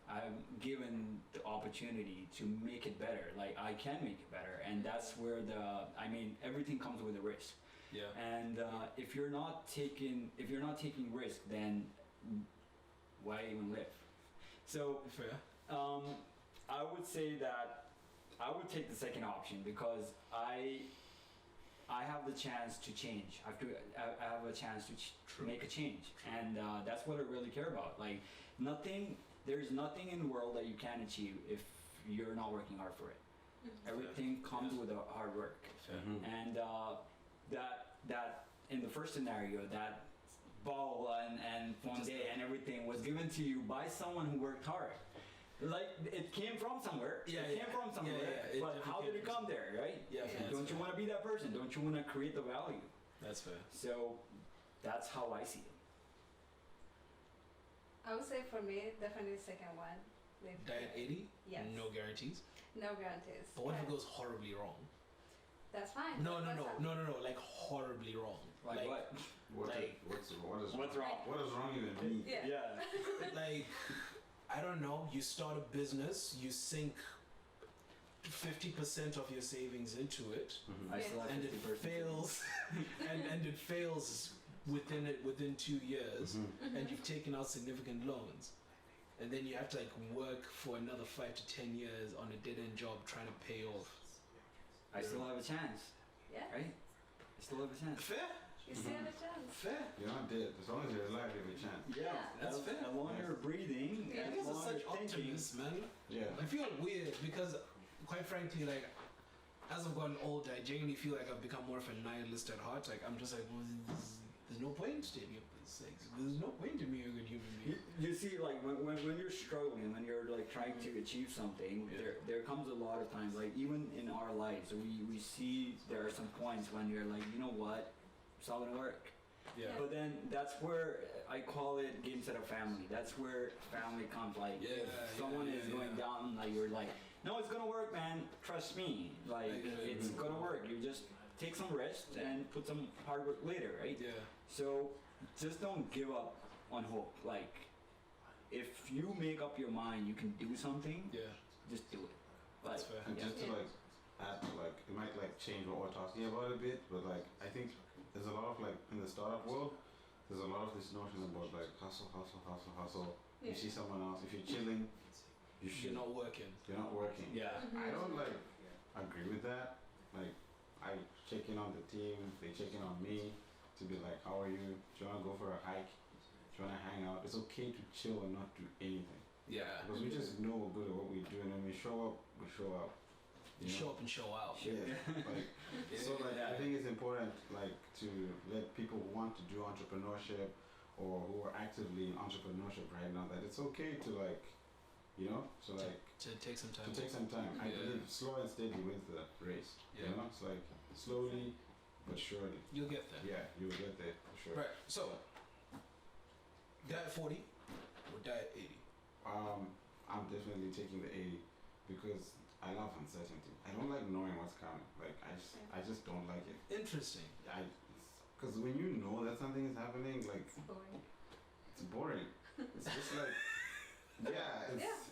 S4: I'm given the opportunity to make it better. Like I can make it better, and that's where everything comes with a risk.
S1: Yeah.
S4: And if you're not taking risk, then why even live? So
S1: Fair.
S4: I would say that I would take the second option because I have the chance to change. I have a chance to make a change, and that's what I really care about. Like there's nothing in the world that you can achieve if you're not working hard for it. Everything comes with a hard work,
S1: Fair.
S4: and that in the first scenario, that ball and fondue and everything was given to you by someone who worked hard. Like it came from somewhere.
S1: Yeah,
S4: it came from somewhere.
S1: Yeah,
S4: But how did it come there, right?
S1: Yeah, fair.
S4: Don't you want to be that person? Don't you want to create the value?
S1: That's fair.
S4: So that's how I see it.
S5: I would say for me, definitely the second one.
S1: Die at 80?
S5: Yes.
S1: No guarantees.
S5: No guarantees.
S1: But what if it
S5: Yeah.
S1: goes horribly wrong?
S5: that's fine.
S2: No,
S5: That's fine.
S2: like horribly wrong.
S4: Like what?
S3: What's
S4: What's wrong?
S3: What does wrong even mean?
S5: Yeah.
S2: Like, I don't know, you start a business, you sink 50% of your savings into it,
S4: I still have
S2: and it
S4: 50%.
S2: fails, and it fails within 2 years, and you've taken out significant loans, and then you have to like work for another 5 to 10 years on a dead-end job trying to pay off.
S4: I still have a chance,
S5: Yeah.
S4: right? I still have a chance.
S2: Fair?
S5: You still have a chance.
S2: Fair.
S3: You're not dead. As long as you're alive, you have a chance.
S5: Yeah.
S2: That's fair.
S4: As long as you're breathing,
S5: Yeah.
S2: You
S4: as
S2: guys are
S4: long as
S2: such
S4: you're thinking.
S2: optimists, man.
S3: Yeah.
S2: I feel weird because, quite frankly, like, as I've gotten older, I genuinely feel like I've become more of a nihilist at heart. Like, I'm just like, well, there's no point in any of this. Like, there's no point in being a good human being.
S4: You see, like when you're struggling, when you're like trying to achieve something, there comes a lot of times, like even in our lives, we see there are some points when you're like, you know what, it's not gonna work.
S2: Yeah.
S4: But then that's where I call it Gameseta family. That's where family comes. Like if someone is going down, like you're like, no, it's gonna work, man. Trust me. Like it's gonna work. You just take some rest and put some hard work later, right?
S2: Yeah.
S4: So just don't give up on hope. Like if you make up your mind, you can do something.
S2: Yeah.
S4: Just do it.
S2: That's fair.
S3: And just to like add to like, it might like change what we're talking about a bit, but like I think there's a lot of like in the startup world, there's a lot of this notion about like hustle.
S5: Yeah.
S3: You see someone else, if you're chilling,
S2: You're not working.
S3: You're not working.
S2: Yeah.
S3: I don't like agree with that. Like I check in on the team, they check in on me to be like, how are you? Do you wanna go for a hike? Do you wanna hang out? It's okay to chill and not do anything.
S2: Yeah.
S3: Because we just know we're good at what we do, and when we show up, we show up.
S2: You show up and show out.
S3: Yeah. Like, so like I think it's important like to let people who want to do entrepreneurship or who are actively in entrepreneurship right now that it's okay to like, you know, so like
S2: To take some time.
S3: to take some time. I
S2: Yeah.
S3: believe slow and steady wins the race.
S2: Yeah.
S3: You know, it's like slowly but surely.
S2: You'll get there.
S3: Yeah, you will get there for sure.
S2: Right. So, die at 40 or die at 80?
S3: I'm definitely taking the 80 because I love uncertainty. I don't like knowing what's coming. Like I just don't like it.
S2: Interesting.
S3: Because when you know that something is happening, like
S5: It's boring.
S3: it's boring. It's just like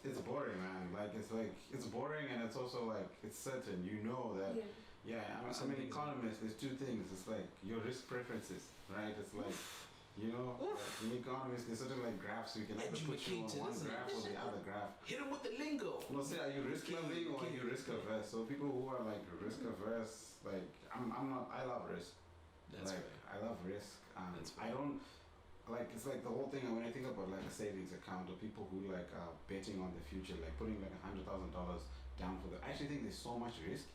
S3: it's boring, man. Like it's boring, and it's also like it's certain. You know that. I'm an economist. There's two things. It's like your risk preferences, right? It's like, you know, like in economists, there's certain like graphs you can either put you on
S2: Educated,
S3: one
S2: isn't it?
S3: graph or the other graph.
S2: Hit him with the lingo.
S3: No, say, are you risk loving or are you risk averse? So people who are like risk averse, like I'm not. I love risk.
S2: That's
S3: like
S2: fair.
S3: I love risk.
S2: That's
S3: I don't like. It's like the whole thing. When I think about like a savings account or people who like are betting on the future, like putting like $100,000 down for the. I actually think there's so much risk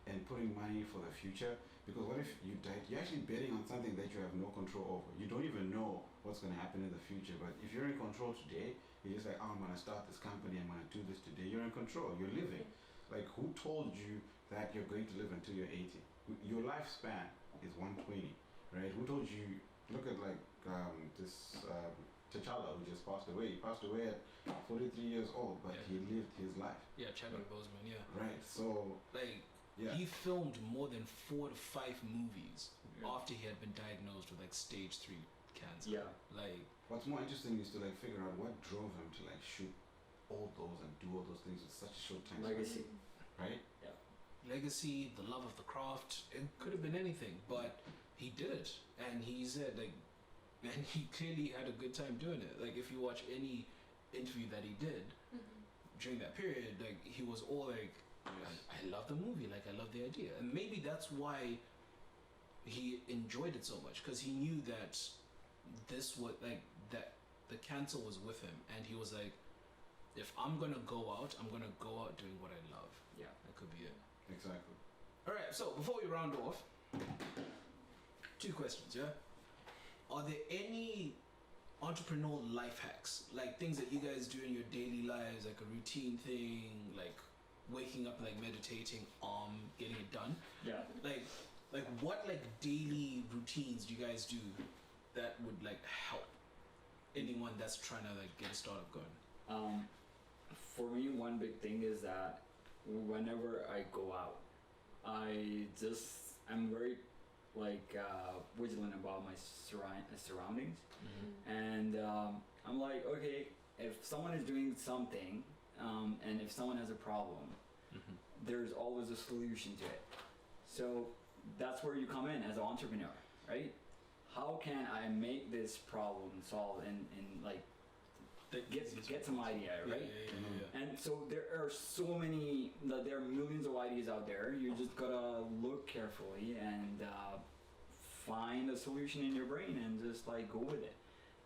S3: in putting money for the future, because what if you died? You're actually betting on something that you have no control over. You don't even know what's going to happen in the future. But if you're in control today, you're just like, oh, I'm going to start this company. I'm going to do this today. You're in control. You're living. Like, who told you that you're going to live until you're 80? Your lifespan is 120, right? Who told you? Look at like this T'Challa who just passed away. He passed away at 43 years old, but he lived his life.
S2: Yeah, Chadwick Boseman. Yeah.
S3: Right. So
S2: Like.
S3: yeah.
S2: He filmed more than 4 to 5 movies
S4: Yeah.
S2: after he had been diagnosed with like stage 3 cancer.
S4: Yeah.
S2: Like,
S3: What's more interesting is to like figure out what drove him to like shoot all those and do all those things with such a short time.
S4: Legacy.
S3: Right?
S2: legacy, the love of the craft. It could have been anything, but he did it, and he said like, and he clearly had a good time doing it. Like if you watch any interview that he did during that period, like he was all like, I love the movie, like I love the idea, and maybe that's why he enjoyed it so much, because he knew that this was like that the cancer was with him, and he was like, if I'm gonna go out, I'm gonna go out doing what I love.
S4: Yeah.
S2: That could be it.
S3: Exactly.
S2: All right, so before we round off, 2 questions, yeah? Are there any entrepreneurial life hacks, like things that you guys do in your daily lives, like a routine thing, like waking up, like meditating, getting it done?
S4: Yeah.
S2: Like what like daily routines do you guys do that would like help anyone that's trying to like get a startup going?
S4: For me, one big thing is that whenever I go out, I'm very like vigilant about my surroundings, and I'm like, okay, if someone is doing something, and if someone has a problem, there's always a solution to it. So that's where you come in as an entrepreneur, right? How can I make this problem solved and like get some idea, right? And so there are so many, there are millions of ideas out there. You just gotta look carefully and find a solution in your brain and just like go with it.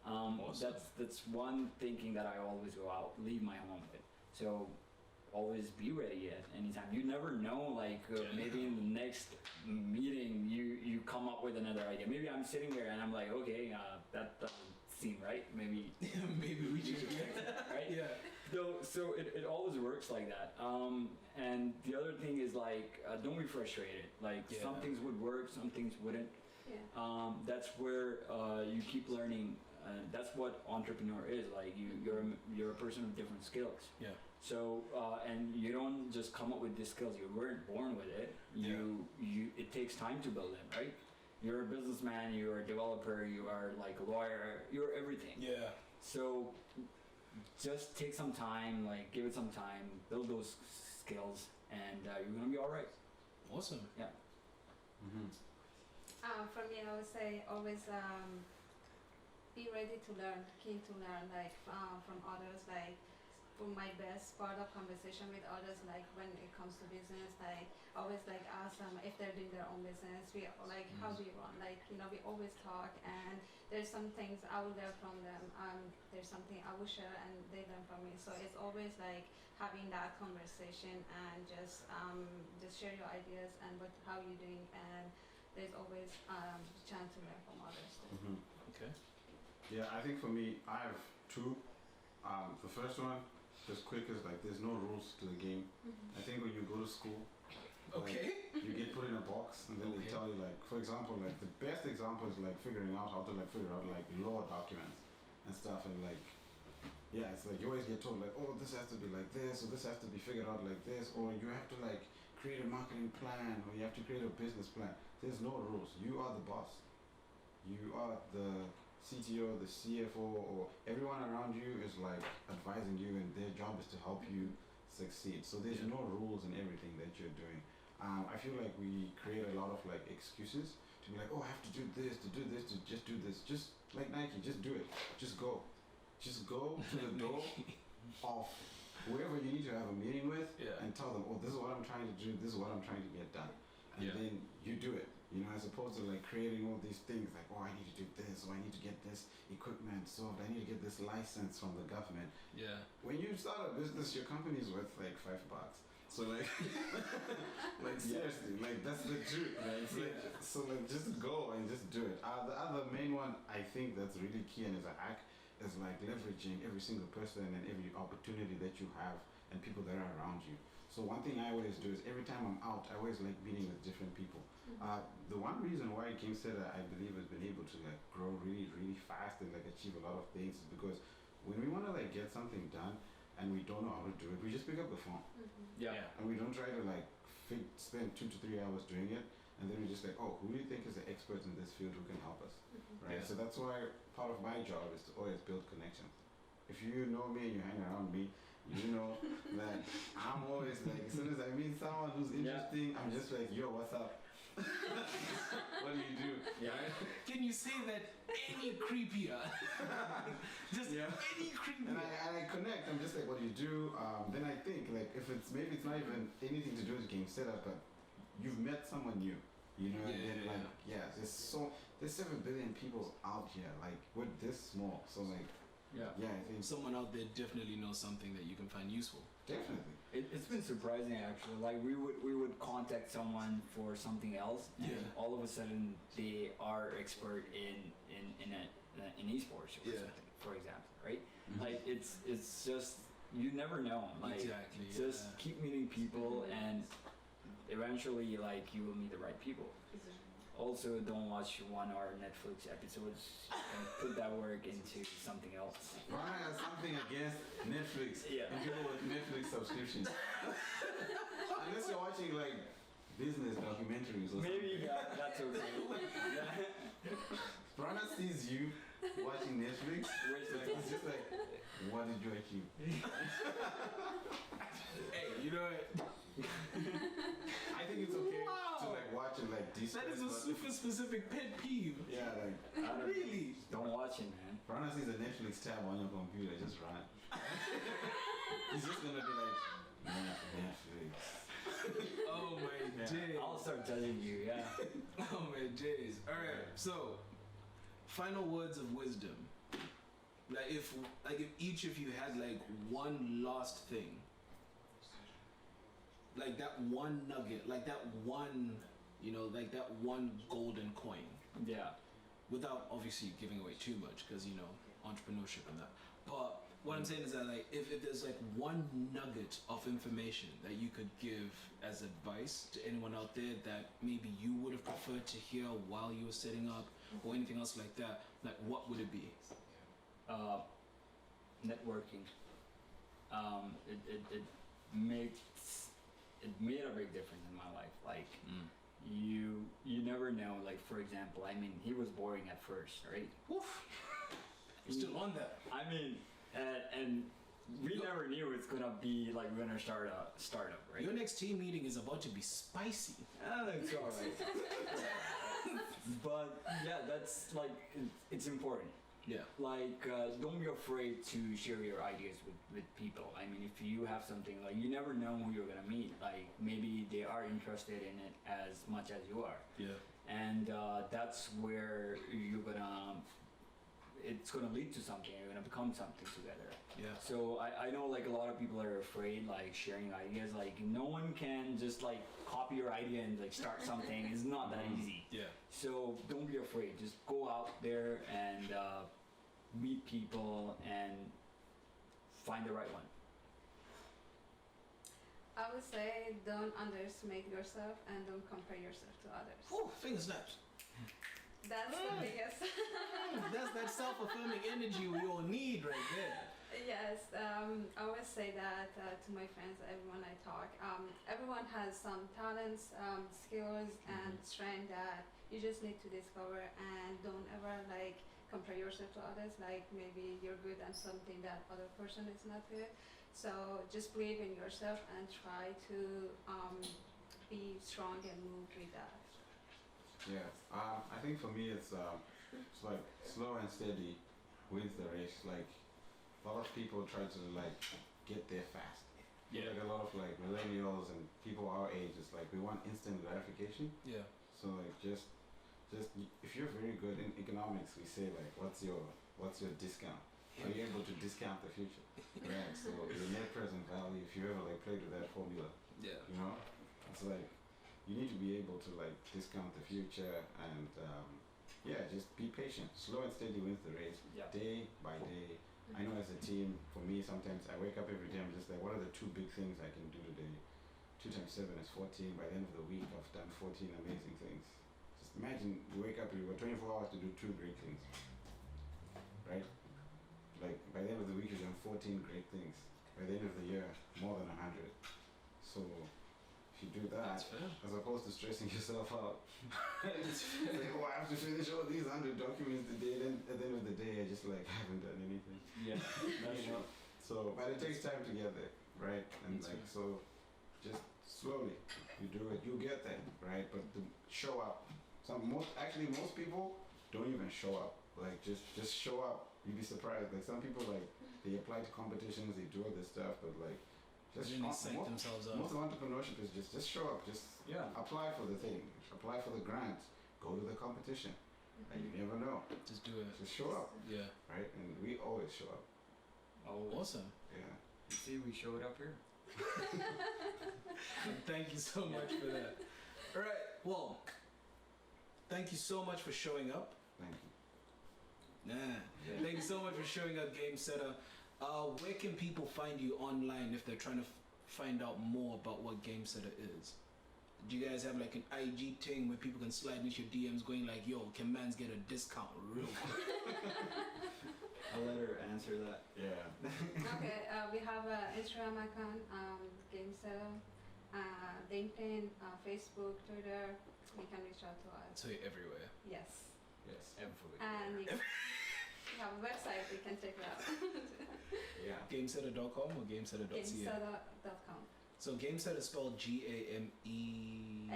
S1: Awesome.
S4: That's one thinking that I always go out, leave my home with. So always be ready at any time. You never know, like maybe in the next meeting you come up with another idea. Maybe I'm sitting there and I'm like, okay, that doesn't seem right. Maybe
S2: Maybe we should.
S4: right?
S2: Yeah.
S4: So it always works like that. And the other thing is like, don't be frustrated. Like some things would work, some things wouldn't.
S5: Yeah.
S4: That's where you keep learning. That's what entrepreneur is. Like you're a person with different skills.
S1: Yeah.
S4: So and you don't just come up with these skills. You weren't born with it. You it takes time to build them, right? You're a businessman. You're a developer. You are like a lawyer. You're everything.
S2: Yeah.
S4: So just take some time. Like give it some time. Build those skills, and you're gonna be all right.
S1: Awesome.
S4: Yeah.
S5: For me, I would say always be ready to learn, keen to learn, like from others, like from my best part of conversation with others, like when it comes to business, like always like ask them if they're doing their own business, we like how do you run, like we always talk, and there's some things I will learn from them, there's something I will share and they learn from me, so it's always like having that conversation and just share your ideas and how you're doing, and there's always chance to learn from others too.
S1: Okay.
S3: Yeah, I think for me, I have two. The first one, just quick, is like there's no rules to the game. I think when you go to school,
S2: Okay.
S3: you get put in a box and then they tell you, like, for example, like the best example is like figuring out how to like figure out like law documents and stuff, and like it's like you always get told like, oh, this has to be like this, or this has to be figured out like this, or you have to like create a marketing plan, or you have to create a business plan. There's no rules. You are the boss. You are the CTO, the CFO, or everyone around you is like advising you, and their job is to help you succeed. So there's no rules in everything that you're doing. I feel like we create a lot of like excuses to be like, oh, I have to do this, to just do this. Just like Nike, just do it. Just go. Just go to the door of whoever you need to have a meeting with and tell them, oh, this is what I'm trying to do, this is what I'm trying to get done. And then you do it. As opposed to like creating all these things like, oh, I need to do this, or I need to get this equipment solved, I need to get this license from the government.
S1: Yeah.
S3: When you start a business, your company is worth like $5. So like, like seriously, like that's the truth, right? It's like, so like just go and just do it. The other main one I think that's really key and is a hack is like leveraging every single person and every opportunity that you have and people that are around you. So one thing I always do is every time I'm out, I always like meeting with different people. The one reason why Gameseta, I believe, has been able to like grow really, really fast and like achieve a lot of things is because when we want to like get something done and we don't know how to do it, we just pick up the phone. And we don't try to like spend 2 to 3 hours doing it, and then we just like, oh, who do you think is the expert in this field who can help us, right? So that's why part of my job is to always build connections. If you know me and you hang around me, you know that I'm always like, as soon as I meet someone who's interesting, I'm just like, yo, what's up? What do you do?
S2: Can you say that any creepier? Just any creepier.
S3: And I connect. I'm just like, what do you do? Then I think like if it's maybe it's not even anything to do with Gameseta, but you've met someone new. There's 7 billion people out here. Like we're this small, so like. I think
S1: Someone out there definitely knows something that you can find useful.
S3: definitely.
S4: It's been surprising actually. Like we would contact someone for something else, and all of a sudden they are expert in esports or something, for example, right? Like it's just you never know. Like just keep meeting people, and eventually like you will meet the right people. Also, don't watch 1 hour Netflix episodes and put that work into something else.
S3: Rana has something against Netflix and people with Netflix subscriptions. Unless you're watching like business documentaries or
S4: Maybe
S3: something.
S4: that's okay. Yeah.
S3: Rana sees you watching Netflix.
S4: Where's
S3: Like, it's just like, what did you achieve?
S2: Hey, you know what?
S3: I think it's okay
S2: Wow.
S3: to like watch and like
S2: That is a super specific pet peeve.
S3: Yeah, like
S4: I don't
S2: Really?
S4: Don't watch it, man.
S3: Rana sees a Netflix tab on your computer, just run. He's just gonna be like, Netflix.
S2: Oh my
S3: Yeah.
S2: days.
S4: I'll start judging you. Yeah.
S2: Oh my days. Alright, so final words of wisdom. If each of you had like one last thing. Like that one nugget, like that one, like that one golden coin.
S4: Yeah.
S2: Without obviously giving away too much, because entrepreneurship and that. But what I'm saying is that like if there's like one nugget of information that you could give as advice to anyone out there that maybe you would have preferred to hear while you were setting up or anything else like that, like what would it be?
S4: Networking. It made a big difference in my life. Like you never know. Like for example, I mean, he was boring at first, right?
S2: Woof. Still on that.
S4: I mean, and we never knew it's gonna be like we're gonna start a startup, right?
S2: Your next team meeting is about to be spicy.
S4: It's alright. But yeah, that's like it's important.
S2: Yeah.
S4: Like don't be afraid to share your ideas with people. I mean, if you have something, like you never know who you're gonna meet. Like maybe they are interested in it as much as you are.
S2: Yeah.
S4: And that's where it's gonna lead to something. You're gonna become something together.
S2: Yeah.
S4: So I know like a lot of people are afraid like sharing ideas. Like no one can just like copy your idea and like start something. It's not that easy.
S2: Yeah.
S4: So don't be afraid. Just go out there and meet people and find the right one.
S5: I would say don't underestimate yourself and don't compare yourself to others.
S2: Oh, finger snaps.
S5: That's the biggest.
S2: That's that self-affirming energy we all need right there.
S5: Yes, I always say that to my friends, everyone I talk. Everyone has some talents, skills, and strength that you just need to discover, and don't ever like compare yourself to others. Like maybe you're good at something that other person is not good. So just believe in yourself and try to be strong and move with that.
S3: Yeah, I think for me it's like slow and steady wins the race. Like a lot of people try to like get there fast.
S2: Yeah.
S3: Like a lot of like millennials and people our age, it's like we want instant gratification.
S2: Yeah.
S3: So like just if you're very good in economics, we say like what's your discount? Are you able to discount the future? Right. So your net present value, if you ever like played with that formula,
S2: Yeah.
S3: it's like you need to be able to like discount the future and just be patient. Slow and steady wins the race.
S4: Yeah.
S3: Day by day. I know as a team, for me sometimes I wake up every day, I'm just like, what are the 2 big things I can do today? 2 times 7 is 14. By the end of the week I've done 14 amazing things. Just imagine you wake up, you've got 24 hours to do 2 great things. Right? Like by the end of the week you've done 14 great things. By the end of the year, more than 100. So if you do that,
S2: That's fair.
S3: as opposed to stressing yourself out, it's like, oh, I have to finish all these 100 documents today. Then at the end of the day, I just like haven't done anything.
S4: Yeah. That's
S3: You know? So, but it takes time to get there, right? And
S2: That's
S3: like so, just slowly you do it. You get there, right? But show up. Most people don't even show up. Like just show up. You'd be surprised. Like some people like they apply to competitions, they do all this stuff, but like just
S2: Really psych themselves up.
S3: most of entrepreneurship is just show up. Just apply for the thing, apply for the grant, go to the competition. And you never know.
S2: Just do it.
S3: Just show up,
S2: Yeah.
S3: right? And we always show up.
S4: Oh,
S2: Awesome.
S3: Yeah.
S4: you see, we showed up here.
S2: Thank you so much for that. All right. Well, thank you so much for showing up.
S3: Thank you.
S2: Thank you so much for showing up, Gameseta. Where can people find you online if they're trying to find out more about what Gameseta is? Do you guys have like an IG thing where people can slide into your DMs going like, yo, can mans get a discount real quick?
S4: I'll let her answer that.
S3: Yeah.
S5: Okay, we have an Instagram account, Gameseta, LinkedIn, Facebook, Twitter. You can reach out to us.
S1: So you're everywhere.
S5: Yes.
S3: Yes.
S4: Everywhere.
S5: And you have a website, you can check it out.
S3: Yeah.
S1: Gameseta.com or Gameseta.ca?
S5: Gameseta.com.
S1: So Gameseta is spelled G-A-M-E...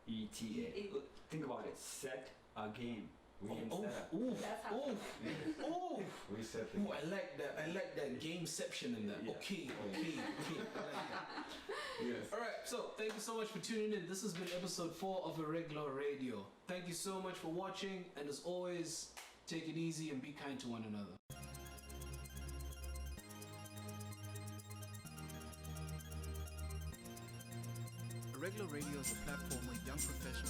S4: ETA. Think about it. Set a game. We can set up.
S5: That's how
S3: We set the
S1: Ooh, I like that. I like that gameception in that.
S4: Yeah.
S1: Okay. I like that.
S3: Yes.
S1: All right. So thank you so much for tuning in. This has been episode 4 of Arreglo Radio. Thank you so much for watching, and as always, take it easy and be kind to one another. Arreglo Radio is a platform where young professionals